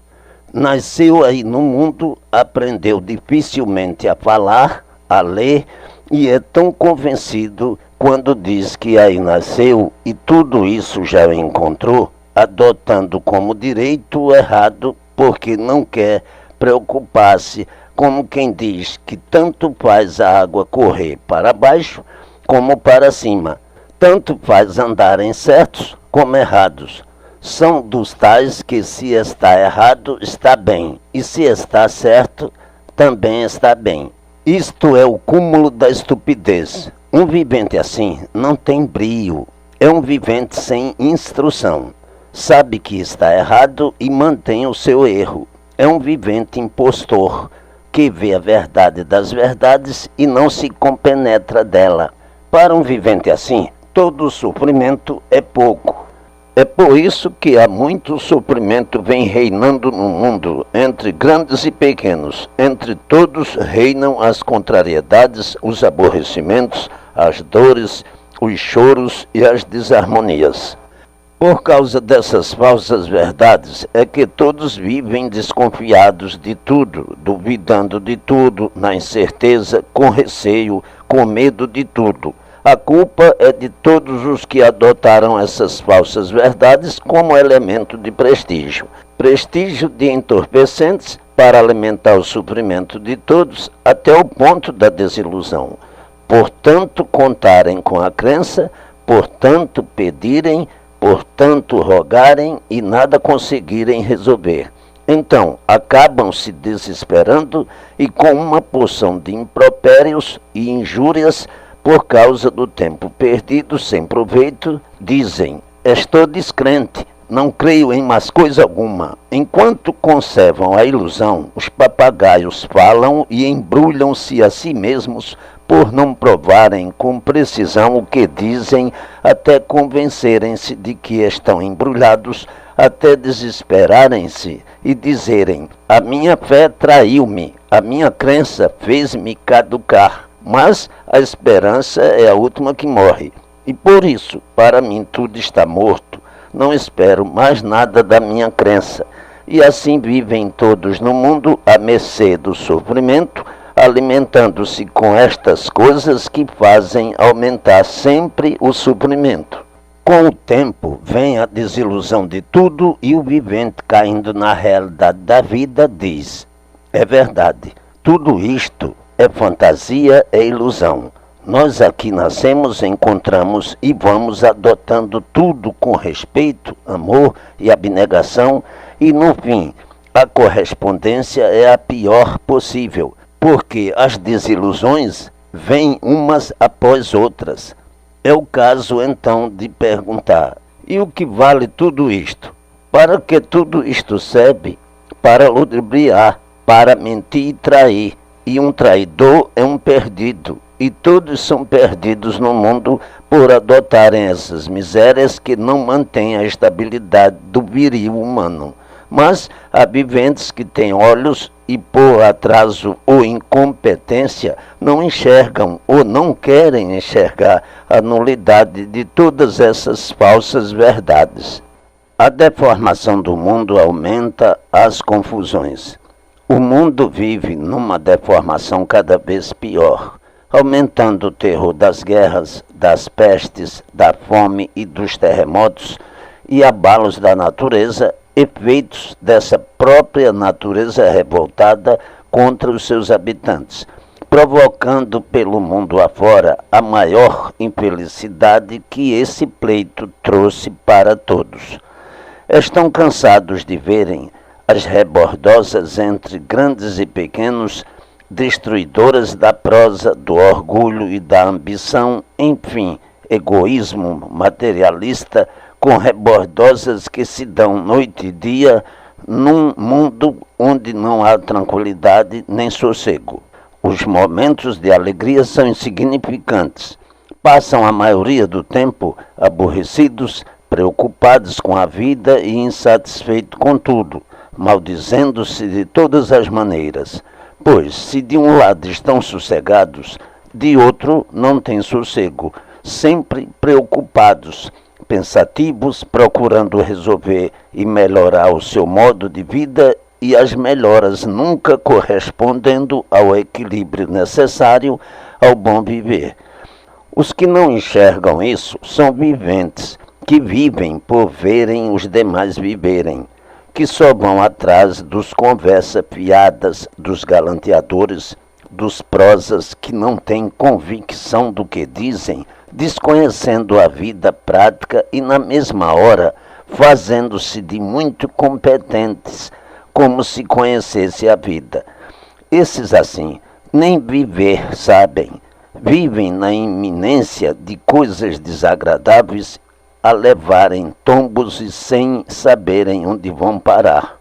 Speaker 1: Nasceu aí no mundo, aprendeu dificilmente a falar, a ler, e é tão convencido quando diz que aí nasceu e tudo isso já encontrou, adotando como direito o errado, porque não quer preocupar-se, como quem diz que tanto faz a água correr para baixo como para cima, tanto faz andarem certos como errados. São dos tais que se está errado, está bem, e se está certo, também está bem. Isto é o cúmulo da estupidez. Um vivente assim não tem brio, é um vivente sem instrução. Sabe que está errado e mantém o seu erro. É um vivente impostor, que vê a verdade das verdades e não se compenetra dela. Para um vivente assim, todo sofrimento é pouco. É por isso que há muito sofrimento vem reinando no mundo, entre grandes e pequenos. Entre todos reinam as contrariedades, os aborrecimentos, as dores, os choros e as desarmonias. Por causa dessas falsas verdades é que todos vivem desconfiados de tudo, duvidando de tudo, na incerteza, com receio, com medo de tudo. A culpa é de todos os que adotaram essas falsas verdades como elemento de prestígio. Prestígio de entorpecentes para alimentar o sofrimento de todos até o ponto da desilusão. Portanto, contarem com a crença, portanto, pedirem, portanto, rogarem e nada conseguirem resolver. Então, acabam se desesperando e com uma porção de impropérios e injúrias por causa do tempo perdido sem proveito, dizem: estou descrente, não creio em mais coisa alguma. Enquanto conservam a ilusão, os papagaios falam e embrulham-se a si mesmos por não provarem com precisão o que dizem, até convencerem-se de que estão embrulhados, até desesperarem-se e dizerem: a minha fé traiu-me, a minha crença fez-me caducar. Mas a esperança é a última que morre. E por isso, para mim, tudo está morto. Não espero mais nada da minha crença. E assim vivem todos no mundo à mercê do sofrimento, alimentando-se com estas coisas que fazem aumentar sempre o sofrimento. Com o tempo vem a desilusão de tudo e o vivente, caindo na realidade da vida, diz: é verdade, tudo isto é fantasia, é ilusão. Nós aqui nascemos, encontramos e vamos adotando tudo com respeito, amor e abnegação, e no fim a correspondência é a pior possível, porque as desilusões vêm umas após outras. É o caso então de perguntar: e o que vale tudo isto? Para que tudo isto serve? Para ludibriar, para mentir e trair, e um traidor é um perdido. E todos são perdidos no mundo por adotarem essas misérias que não mantêm a estabilidade do viril humano. Mas há viventes que têm olhos e, por atraso ou incompetência, não enxergam ou não querem enxergar a nulidade de todas essas falsas verdades. A deformação do mundo aumenta as confusões. O mundo vive numa deformação cada vez pior, aumentando o terror das guerras, das pestes, da fome e dos terremotos e abalos da natureza, efeitos dessa própria natureza revoltada contra os seus habitantes, provocando pelo mundo afora a maior infelicidade que esse pleito trouxe para todos. Estão cansados de verem as rebordosas entre grandes e pequenos, destruidoras da prosa, do orgulho e da ambição, enfim, egoísmo materialista, com rebordosas que se dão noite e dia num mundo onde não há tranquilidade nem sossego. Os momentos de alegria são insignificantes. Passam a maioria do tempo aborrecidos, preocupados com a vida e insatisfeitos com tudo, maldizendo-se de todas as maneiras. Pois, se de um lado estão sossegados, de outro não têm sossego, sempre preocupados, pensativos, procurando resolver e melhorar o seu modo de vida, e as melhoras nunca correspondendo ao equilíbrio necessário ao bom viver. Os que não enxergam isso são viventes, que vivem por verem os demais viverem, que só vão atrás dos conversa fiadas, dos galanteadores, dos prosas que não têm convicção do que dizem, desconhecendo a vida prática e, na mesma hora, fazendo-se de muito competentes, como se conhecesse a vida. Esses, assim, nem viver sabem, vivem na iminência de coisas desagradáveis, a levarem tombos e sem saberem onde vão parar.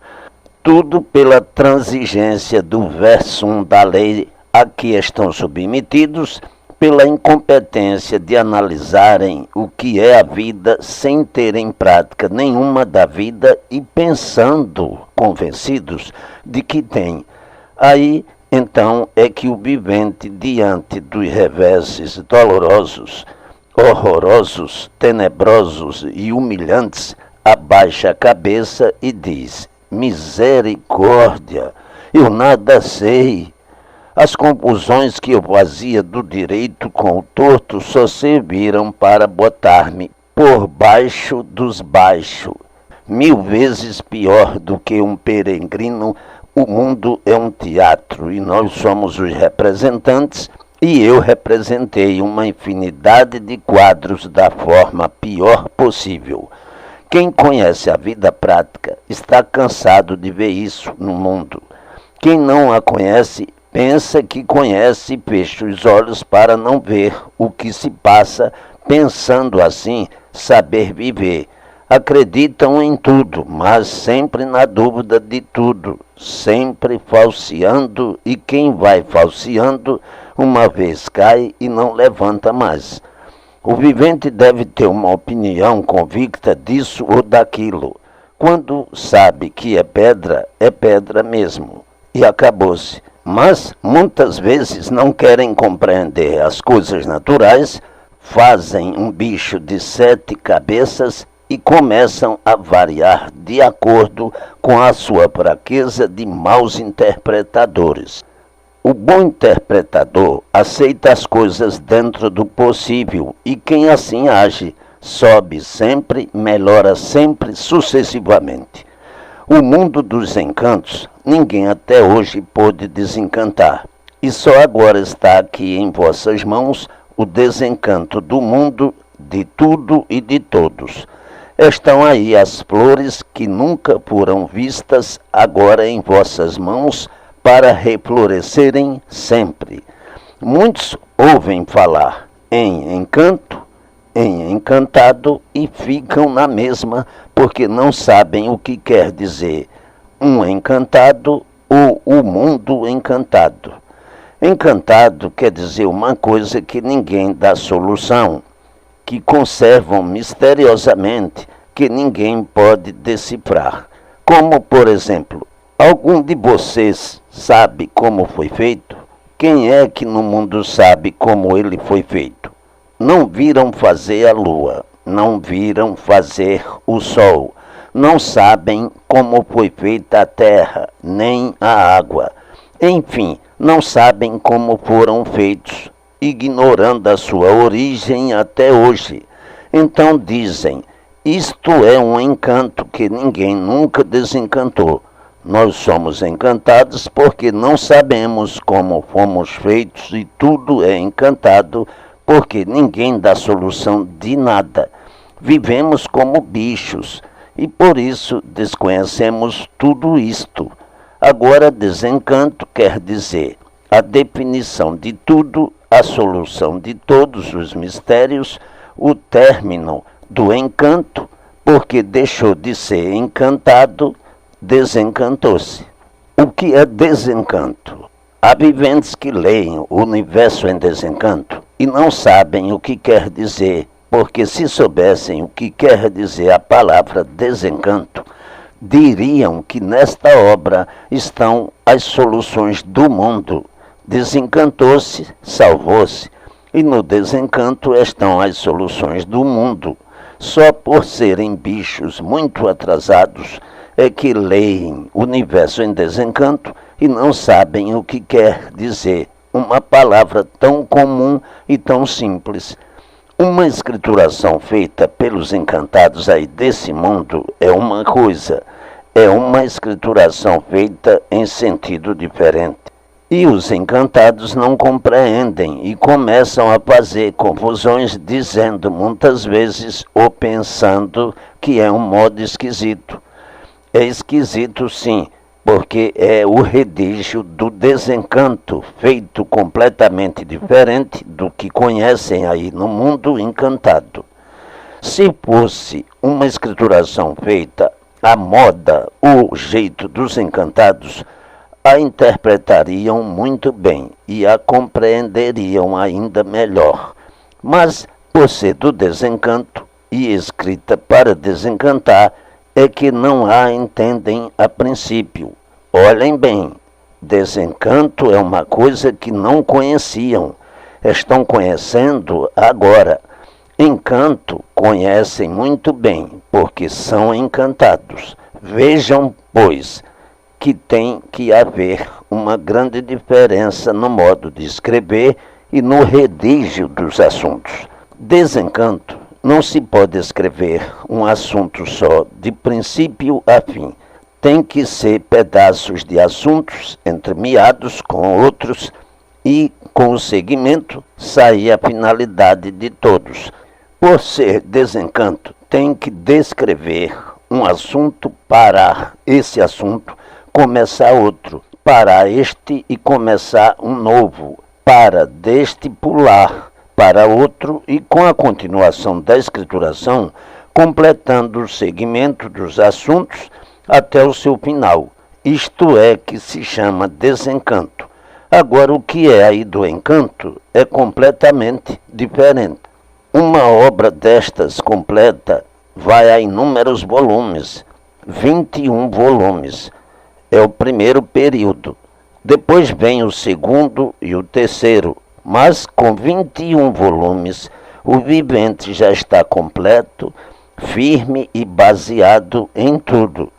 Speaker 1: Tudo pela transigência do versum da lei a que estão submetidos, pela incompetência de analisarem o que é a vida sem terem prática nenhuma da vida e pensando, convencidos de que têm. Aí, então, é que o vivente, diante dos reveses dolorosos, horrorosos, tenebrosos e humilhantes, abaixa a cabeça e diz: misericórdia, eu nada sei. As confusões que eu fazia do direito com o torto só serviram para botar-me por baixo dos baixos. 1000 vezes pior do que um peregrino, o mundo é um teatro e nós somos os representantes, e eu representei uma infinidade de quadros da forma pior possível. Quem conhece a vida prática está cansado de ver isso no mundo. Quem não a conhece, pensa que conhece e fecha os olhos para não ver o que se passa, pensando assim saber viver. Acreditam em tudo, mas sempre na dúvida de tudo, sempre falseando, e quem vai falseando, uma vez cai e não levanta mais. O vivente deve ter uma opinião convicta disso ou daquilo. Quando sabe que é pedra mesmo, e acabou-se. Mas muitas vezes não querem compreender as coisas naturais, fazem um bicho de 7 cabeças e começam a variar de acordo com a sua fraqueza de maus interpretadores. O bom interpretador aceita as coisas dentro do possível e quem assim age sobe sempre, melhora sempre, sucessivamente. O mundo dos encantos ninguém até hoje pôde desencantar, e só agora está aqui em vossas mãos o desencanto do mundo, de tudo e de todos. Estão aí as flores que nunca foram vistas, agora em vossas mãos, para reflorescerem sempre. Muitos ouvem falar em encanto, em encantado e ficam na mesma porque não sabem o que quer dizer um encantado ou o mundo encantado. Encantado quer dizer uma coisa que ninguém dá solução, que conservam misteriosamente, que ninguém pode decifrar. Como, por exemplo, algum de vocês sabe como foi feito? Quem é que no mundo sabe como ele foi feito? Não viram fazer a lua, não viram fazer o sol, não sabem como foi feita a terra, nem a água. Enfim, não sabem como foram feitos, ignorando a sua origem até hoje. Então dizem, isto é um encanto que ninguém nunca desencantou. Nós somos encantados porque não sabemos como fomos feitos e tudo é encantado porque ninguém dá solução de nada. Vivemos como bichos e por isso desconhecemos tudo isto. Agora, desencanto quer dizer a definição de tudo, a solução de todos os mistérios, o término do encanto, porque deixou de ser encantado, desencantou-se. O que é desencanto? Há viventes que leem o universo em desencanto e não sabem o que quer dizer, porque se soubessem o que quer dizer a palavra desencanto, diriam que nesta obra estão as soluções do mundo. Desencantou-se, salvou-se, e no desencanto estão as soluções do mundo. Só por serem bichos muito atrasados é que leem o universo em desencanto e não sabem o que quer dizer uma palavra tão comum e tão simples. Uma escrituração feita pelos encantados aí desse mundo é uma coisa, é uma escrituração feita em sentido diferente. E os encantados não compreendem e começam a fazer confusões, dizendo muitas vezes ou pensando que é um modo esquisito. É esquisito sim, porque é o redígio do desencanto, feito completamente diferente do que conhecem aí no mundo encantado. Se fosse uma escrituração feita à moda ou jeito dos encantados, a interpretariam muito bem e a compreenderiam ainda melhor. Mas, por ser do desencanto e escrita para desencantar, é que não a entendem a princípio. Olhem bem, desencanto é uma coisa que não conheciam, estão conhecendo agora. Encanto conhecem muito bem, porque são encantados. Vejam, pois, que tem que haver uma grande diferença no modo de escrever e no redígio dos assuntos. Desencanto não se pode escrever um assunto só, de princípio a fim. Tem que ser pedaços de assuntos entremeados com outros e, com o segmento, sair a finalidade de todos. Por ser desencanto, tem que descrever um assunto, parar esse assunto, começar outro, parar este e começar um novo, para deste pular para outro e com a continuação da escrituração completando o segmento dos assuntos até o seu final. Isto é que se chama desencanto. Agora, o que é aí do encanto é completamente diferente. Uma obra destas completa vai a inúmeros volumes, 21 volumes. É o primeiro período. Depois vem o segundo e o terceiro, mas com 21 volumes, o vivente já está completo, firme e baseado em tudo.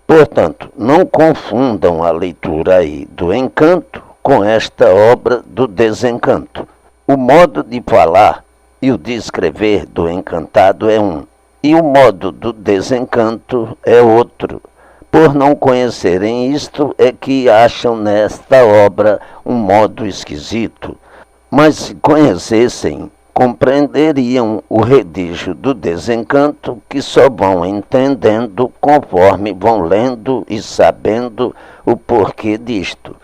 Speaker 1: Portanto, não confundam a leitura aí do encanto com esta obra do desencanto. O modo de falar e o de escrever do encantado é um, e o modo do desencanto é outro. Por não conhecerem isto, é que acham nesta obra um modo esquisito. Mas se conhecessem, compreenderiam o redígio do desencanto, que só vão entendendo conforme vão lendo e sabendo o porquê disto.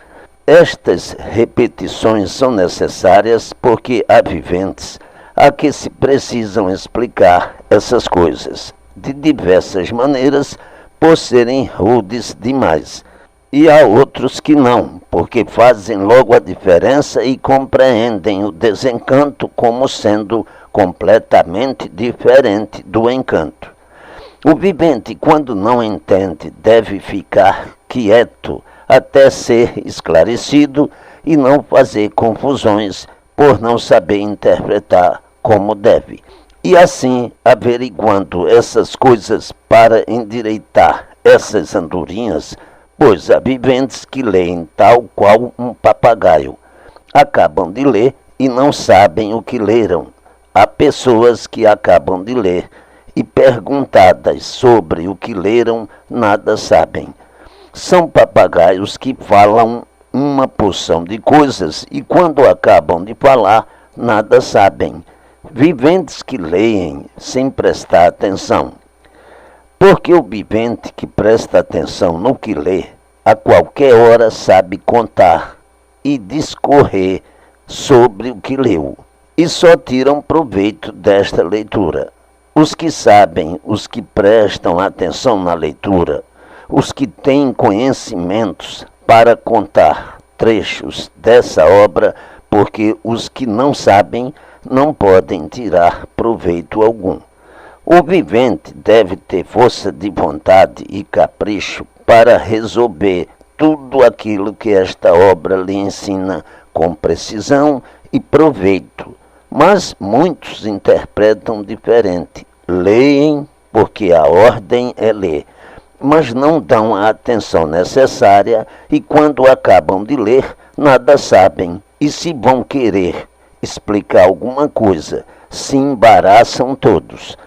Speaker 1: Estas repetições são necessárias porque há viventes a que se precisam explicar essas coisas de diversas maneiras por serem rudes demais. E há outros que não, porque fazem logo a diferença e compreendem o desencanto como sendo completamente diferente do encanto. O vivente, quando não entende, deve ficar quieto até ser esclarecido e não fazer confusões por não saber interpretar como deve. E assim, averiguando essas coisas para endireitar essas andorinhas, pois há viventes que leem tal qual um papagaio. Acabam de ler e não sabem o que leram. Há pessoas que acabam de ler e, perguntadas sobre o que leram, nada sabem. São papagaios que falam uma porção de coisas e, quando acabam de falar, nada sabem. Viventes que leem sem prestar atenção. Porque o vivente que presta atenção no que lê, a qualquer hora sabe contar e discorrer sobre o que leu, e só tiram proveito desta leitura. Os que sabem, os que prestam atenção na leitura, os que têm conhecimentos para contar trechos dessa obra, porque os que não sabem não podem tirar proveito algum. O vivente deve ter força de vontade e capricho para resolver tudo aquilo que esta obra lhe ensina com precisão e proveito. Mas muitos interpretam diferente. Leem porque a ordem é ler, mas não dão a atenção necessária e, quando acabam de ler, nada sabem. E se vão querer explicar alguma coisa, se embaraçam todos.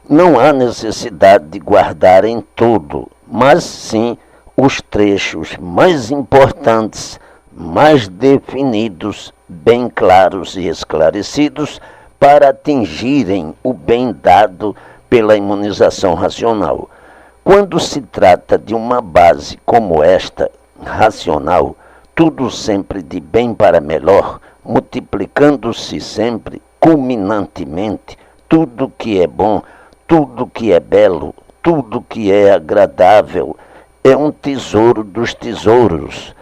Speaker 1: Não há necessidade de guardarem tudo, mas sim os trechos mais importantes, mais definidos, bem claros e esclarecidos, para atingirem o bem dado pela imunização racional. Quando se trata de uma base como esta, racional, tudo sempre de bem para melhor, multiplicando-se sempre, culminantemente, tudo que é bom, tudo que é belo, tudo que é agradável, é um tesouro dos tesouros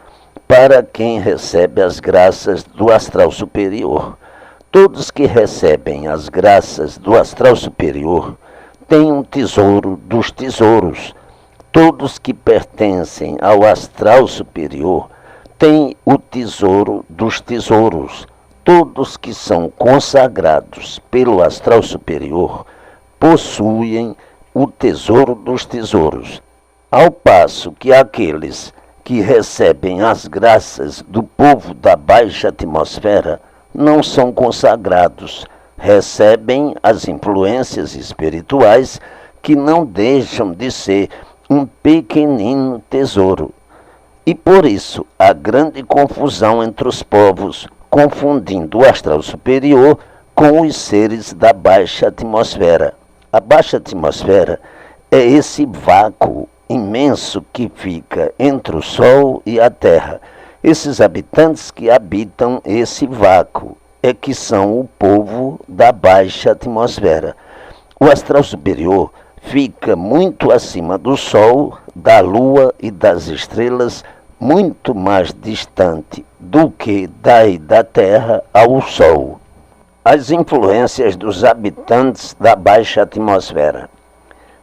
Speaker 1: para quem recebe as graças do astral superior. Todos que recebem as graças do astral superior têm um tesouro dos tesouros. Todos que pertencem ao astral superior têm o tesouro dos tesouros. Todos que são consagrados pelo astral superior possuem o tesouro dos tesouros, ao passo que aqueles que recebem as graças do povo da baixa atmosfera não são consagrados, recebem as influências espirituais que não deixam de ser um pequenino tesouro. E por isso há grande confusão entre os povos, confundindo o astral superior com os seres da baixa atmosfera. A baixa atmosfera é esse vácuo imenso que fica entre o Sol e a Terra. Esses habitantes que habitam esse vácuo é que são o povo da baixa atmosfera. O astral superior fica muito acima do Sol, da Lua e das estrelas, muito mais distante do que daí da Terra ao Sol. As influências dos habitantes da baixa atmosfera.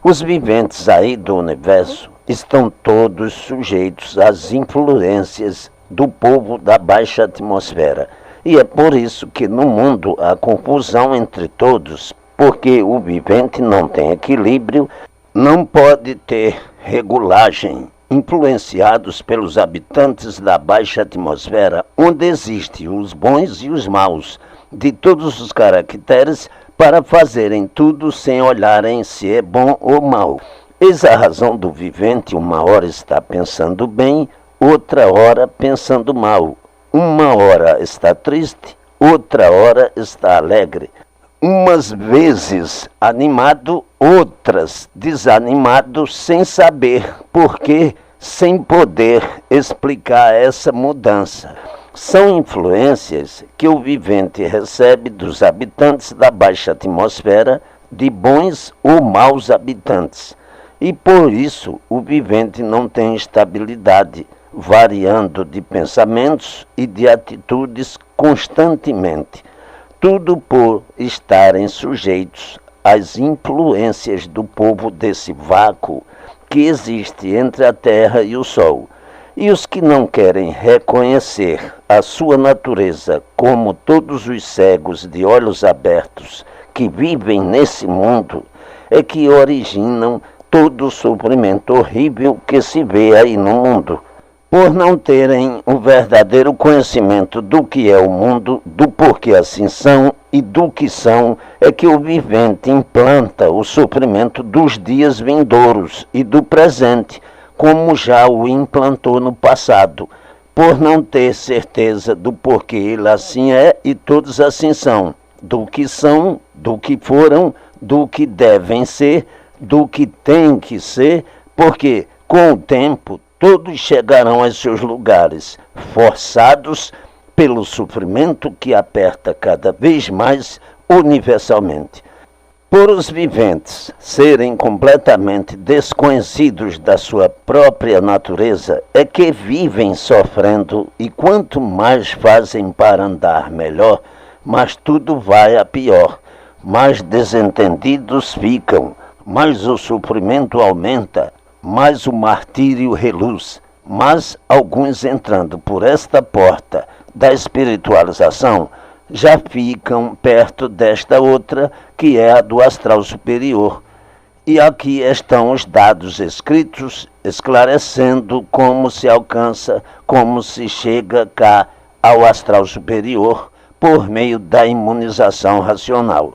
Speaker 1: Os viventes aí do universo estão todos sujeitos às influências do povo da baixa atmosfera. E é por isso que no mundo há confusão entre todos, porque o vivente não tem equilíbrio, não pode ter regulagem, influenciados pelos habitantes da baixa atmosfera, onde existem os bons e os maus, de todos os caracteres, para fazerem tudo sem olharem se é bom ou mau. Eis a razão do vivente: uma hora está pensando bem, outra hora pensando mal. Uma hora está triste, outra hora está alegre. Umas vezes animado, outras desanimado, sem saber por quê, sem poder explicar essa mudança. São influências que o vivente recebe dos habitantes da baixa atmosfera, de bons ou maus habitantes. E por isso o vivente não tem estabilidade, variando de pensamentos e de atitudes constantemente. Tudo por estarem sujeitos às influências do povo desse vácuo que existe entre a Terra e o Sol. E os que não querem reconhecer a sua natureza como todos os cegos de olhos abertos que vivem nesse mundo, é que originam todo o sofrimento horrível que se vê aí no mundo. Por não terem o verdadeiro conhecimento do que é o mundo, do porquê assim são e do que são, é que o vivente implanta o sofrimento dos dias vindouros e do presente, como já o implantou no passado, por não ter certeza do porquê ele assim é e todos assim são, do que foram, do que devem ser, do que têm que ser, porque com o tempo todos chegarão a seus lugares, forçados pelo sofrimento que aperta cada vez mais universalmente. Por os viventes serem completamente desconhecidos da sua própria natureza, é que vivem sofrendo, e quanto mais fazem para andar melhor, mais tudo vai a pior, mais desentendidos ficam, mais o sofrimento aumenta, mais o martírio reluz. Mas alguns, entrando por esta porta da espiritualização, já ficam perto desta outra, que é a do astral superior. E aqui estão os dados escritos, esclarecendo como se alcança, como se chega cá ao astral superior, por meio da imunização racional.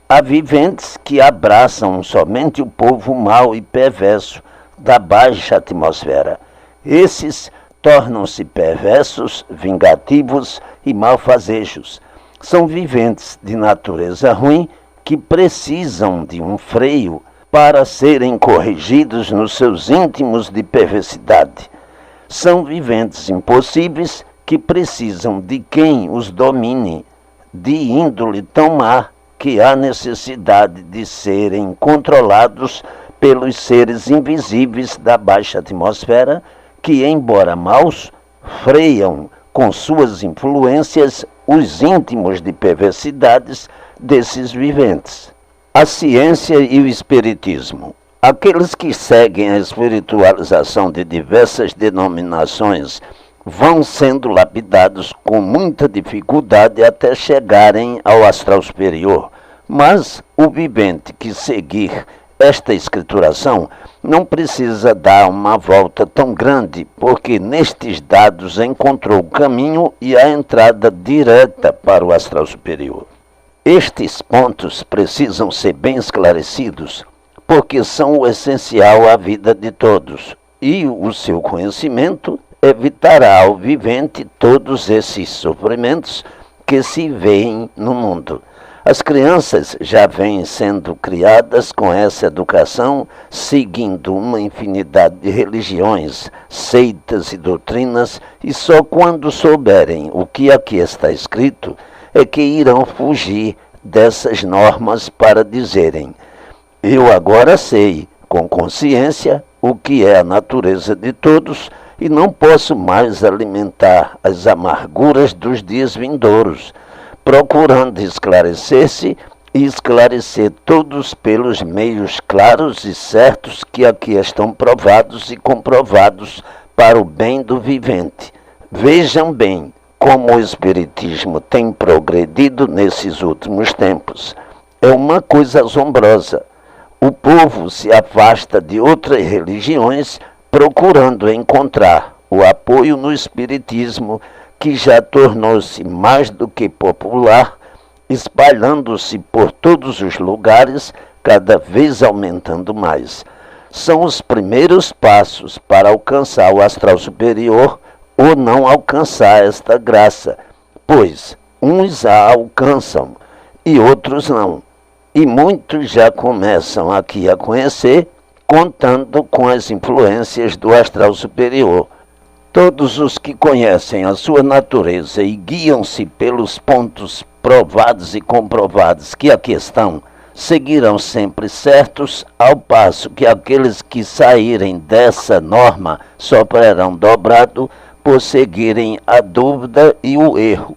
Speaker 1: Há viventes que abraçam somente o povo mau e perverso da baixa atmosfera. Esses tornam-se perversos, vingativos e malfazejos. São viventes de natureza ruim que precisam de um freio para serem corrigidos nos seus íntimos de perversidade. São viventes impossíveis que precisam de quem os domine, de índole tão má que há necessidade de serem controlados pelos seres invisíveis da baixa atmosfera, que, embora maus, freiam com suas influências os íntimos de perversidades desses viventes. A ciência e o espiritismo. Aqueles que seguem a espiritualização de diversas denominações vão sendo lapidados com muita dificuldade até chegarem ao astral superior. Mas o vivente que seguir esta escrituração não precisa dar uma volta tão grande, porque nestes dados encontrou o caminho e a entrada direta para o astral superior. Estes pontos precisam ser bem esclarecidos, porque são o essencial à vida de todos, e o seu conhecimento evitará ao vivente todos esses sofrimentos que se veem no mundo. As crianças já vêm sendo criadas com essa educação, seguindo uma infinidade de religiões, seitas e doutrinas, e só quando souberem o que aqui está escrito é que irão fugir dessas normas para dizerem: Eu agora sei, com consciência, o que é a natureza de todos e não posso mais alimentar as amarguras dos dias vindouros, procurando esclarecer-se e esclarecer todos pelos meios claros e certos que aqui estão provados e comprovados para o bem do vivente. Vejam bem como o Espiritismo tem progredido nesses últimos tempos. É uma coisa assombrosa. O povo se afasta de outras religiões procurando encontrar o apoio no Espiritismo, que já tornou-se mais do que popular, espalhando-se por todos os lugares, cada vez aumentando mais. São os primeiros passos para alcançar o astral superior ou não alcançar esta graça, pois uns a alcançam e outros não. E muitos já começam aqui a conhecer, contando com as influências do astral superior. Todos os que conhecem a sua natureza e guiam-se pelos pontos provados e comprovados que aqui estão, seguirão sempre certos, ao passo que aqueles que saírem dessa norma sofrerão dobrado por seguirem a dúvida e o erro.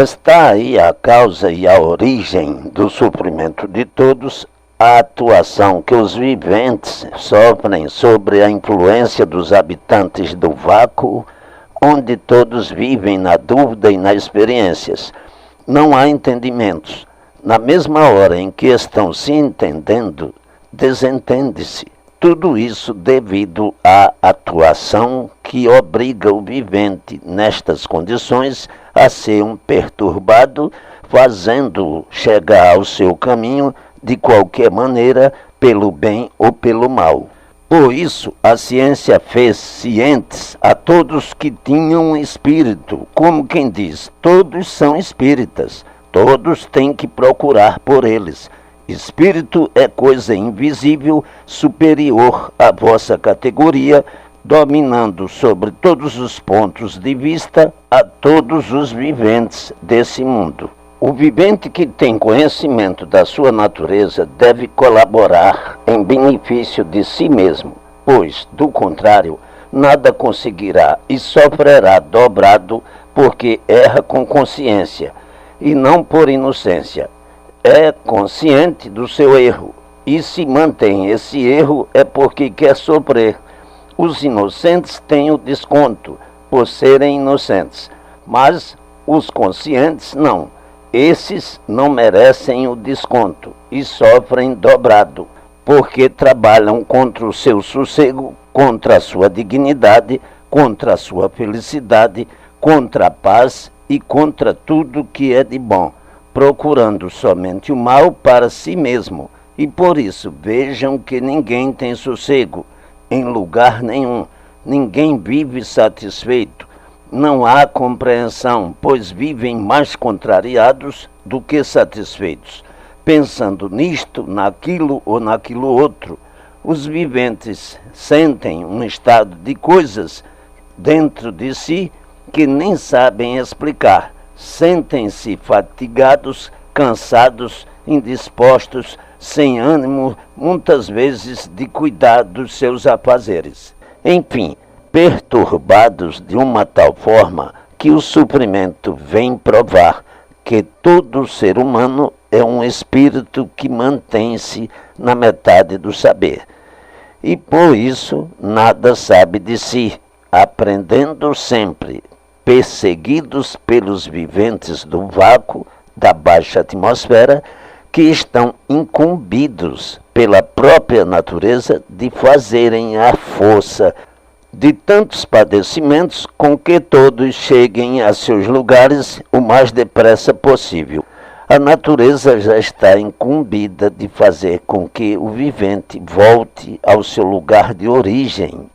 Speaker 1: Está aí a causa e a origem do sofrimento de todos, a atuação que os viventes sofrem sobre a influência dos habitantes do vácuo, onde todos vivem na dúvida e nas experiências. Não há entendimentos. Na mesma hora em que estão se entendendo, desentende-se. Tudo isso devido à atuação que obriga o vivente, nestas condições, a ser um perturbado, fazendo-o chegar ao seu caminho de qualquer maneira, pelo bem ou pelo mal. Por isso, a ciência fez cientes a todos que tinham espírito, como quem diz, todos são espíritas, todos têm que procurar por eles. Espírito é coisa invisível, superior à vossa categoria, dominando sobre todos os pontos de vista a todos os viventes desse mundo. O vivente que tem conhecimento da sua natureza deve colaborar em benefício de si mesmo, pois, do contrário, nada conseguirá e sofrerá dobrado porque erra com consciência e não por inocência. É consciente do seu erro e se mantém esse erro é porque quer sofrer. Os inocentes têm o desconto por serem inocentes, mas os conscientes não. Esses não merecem o desconto e sofrem dobrado, porque trabalham contra o seu sossego, contra a sua dignidade, contra a sua felicidade, contra a paz e contra tudo que é de bom, procurando somente o mal para si mesmo. E por isso vejam que ninguém tem sossego, em lugar nenhum, ninguém vive satisfeito. Não há compreensão, pois vivem mais contrariados do que satisfeitos, pensando nisto, naquilo ou naquilo outro. Os viventes sentem um estado de coisas dentro de si que nem sabem explicar. Sentem-se fatigados, cansados, indispostos, sem ânimo, muitas vezes de cuidar dos seus afazeres. Enfim, perturbados de uma tal forma que o sofrimento vem provar que todo ser humano é um espírito que mantém-se na metade do saber. E por isso nada sabe de si, aprendendo sempre, perseguidos pelos viventes do vácuo, da baixa atmosfera, que estão incumbidos pela própria natureza de fazerem à força de tantos padecimentos com que todos cheguem a seus lugares o mais depressa possível. A natureza já está incumbida de fazer com que o vivente volte ao seu lugar de origem,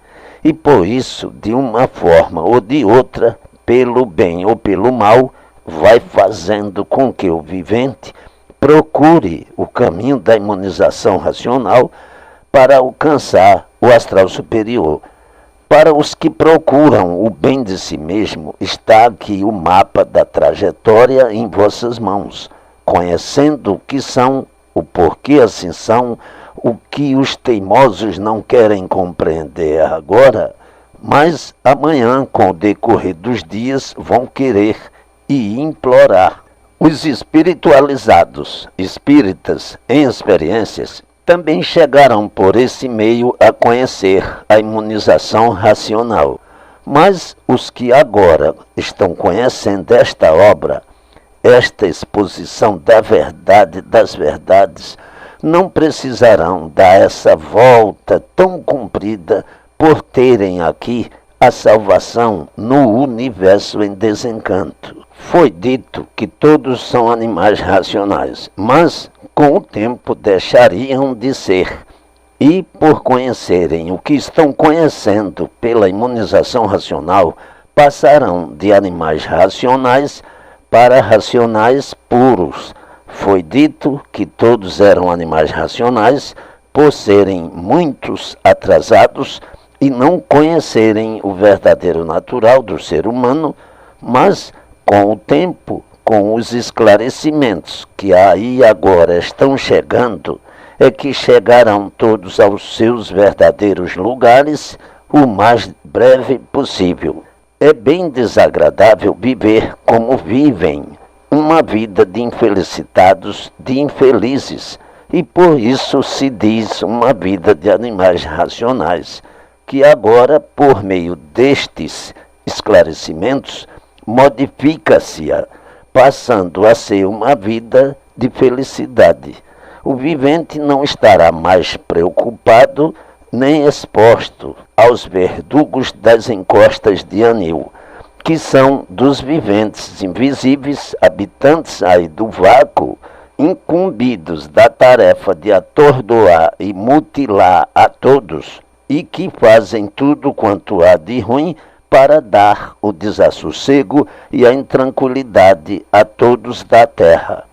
Speaker 1: e por isso, de uma forma ou de outra, pelo bem ou pelo mal, vai fazendo com que o vivente procure o caminho da imunização racional para alcançar o astral superior. Para os que procuram o bem de si mesmo, está aqui o mapa da trajetória em vossas mãos, conhecendo o que são, o porquê assim são, o que os teimosos não querem compreender agora, mas amanhã, com o decorrer dos dias, vão querer e implorar. Os espiritualizados, espíritas em experiências, também chegarão por esse meio a conhecer a imunização racional. Mas os que agora estão conhecendo esta obra, esta exposição da verdade das verdades, não precisarão dar essa volta tão comprida por terem aqui a salvação no universo em desencanto. Foi dito que todos são animais racionais, mas com o tempo deixariam de ser. E por conhecerem o que estão conhecendo pela imunização racional, passarão de animais racionais para racionais puros. Foi dito que todos eram animais racionais por serem muitos atrasados e não conhecerem o verdadeiro natural do ser humano, mas com o tempo, com os esclarecimentos que aí agora estão chegando, é que chegarão todos aos seus verdadeiros lugares o mais breve possível. É bem desagradável viver como vivem, uma vida de infelicitados, de infelizes, e por isso se diz uma vida de animais racionais, que agora, por meio destes esclarecimentos, modifica-se, passando a ser uma vida de felicidade. O vivente não estará mais preocupado nem exposto aos verdugos das encostas de anil, que são dos viventes invisíveis, habitantes aí do vácuo, incumbidos da tarefa de atordoar e mutilar a todos, e que fazem tudo quanto há de ruim para dar o desassossego e a intranquilidade a todos da terra.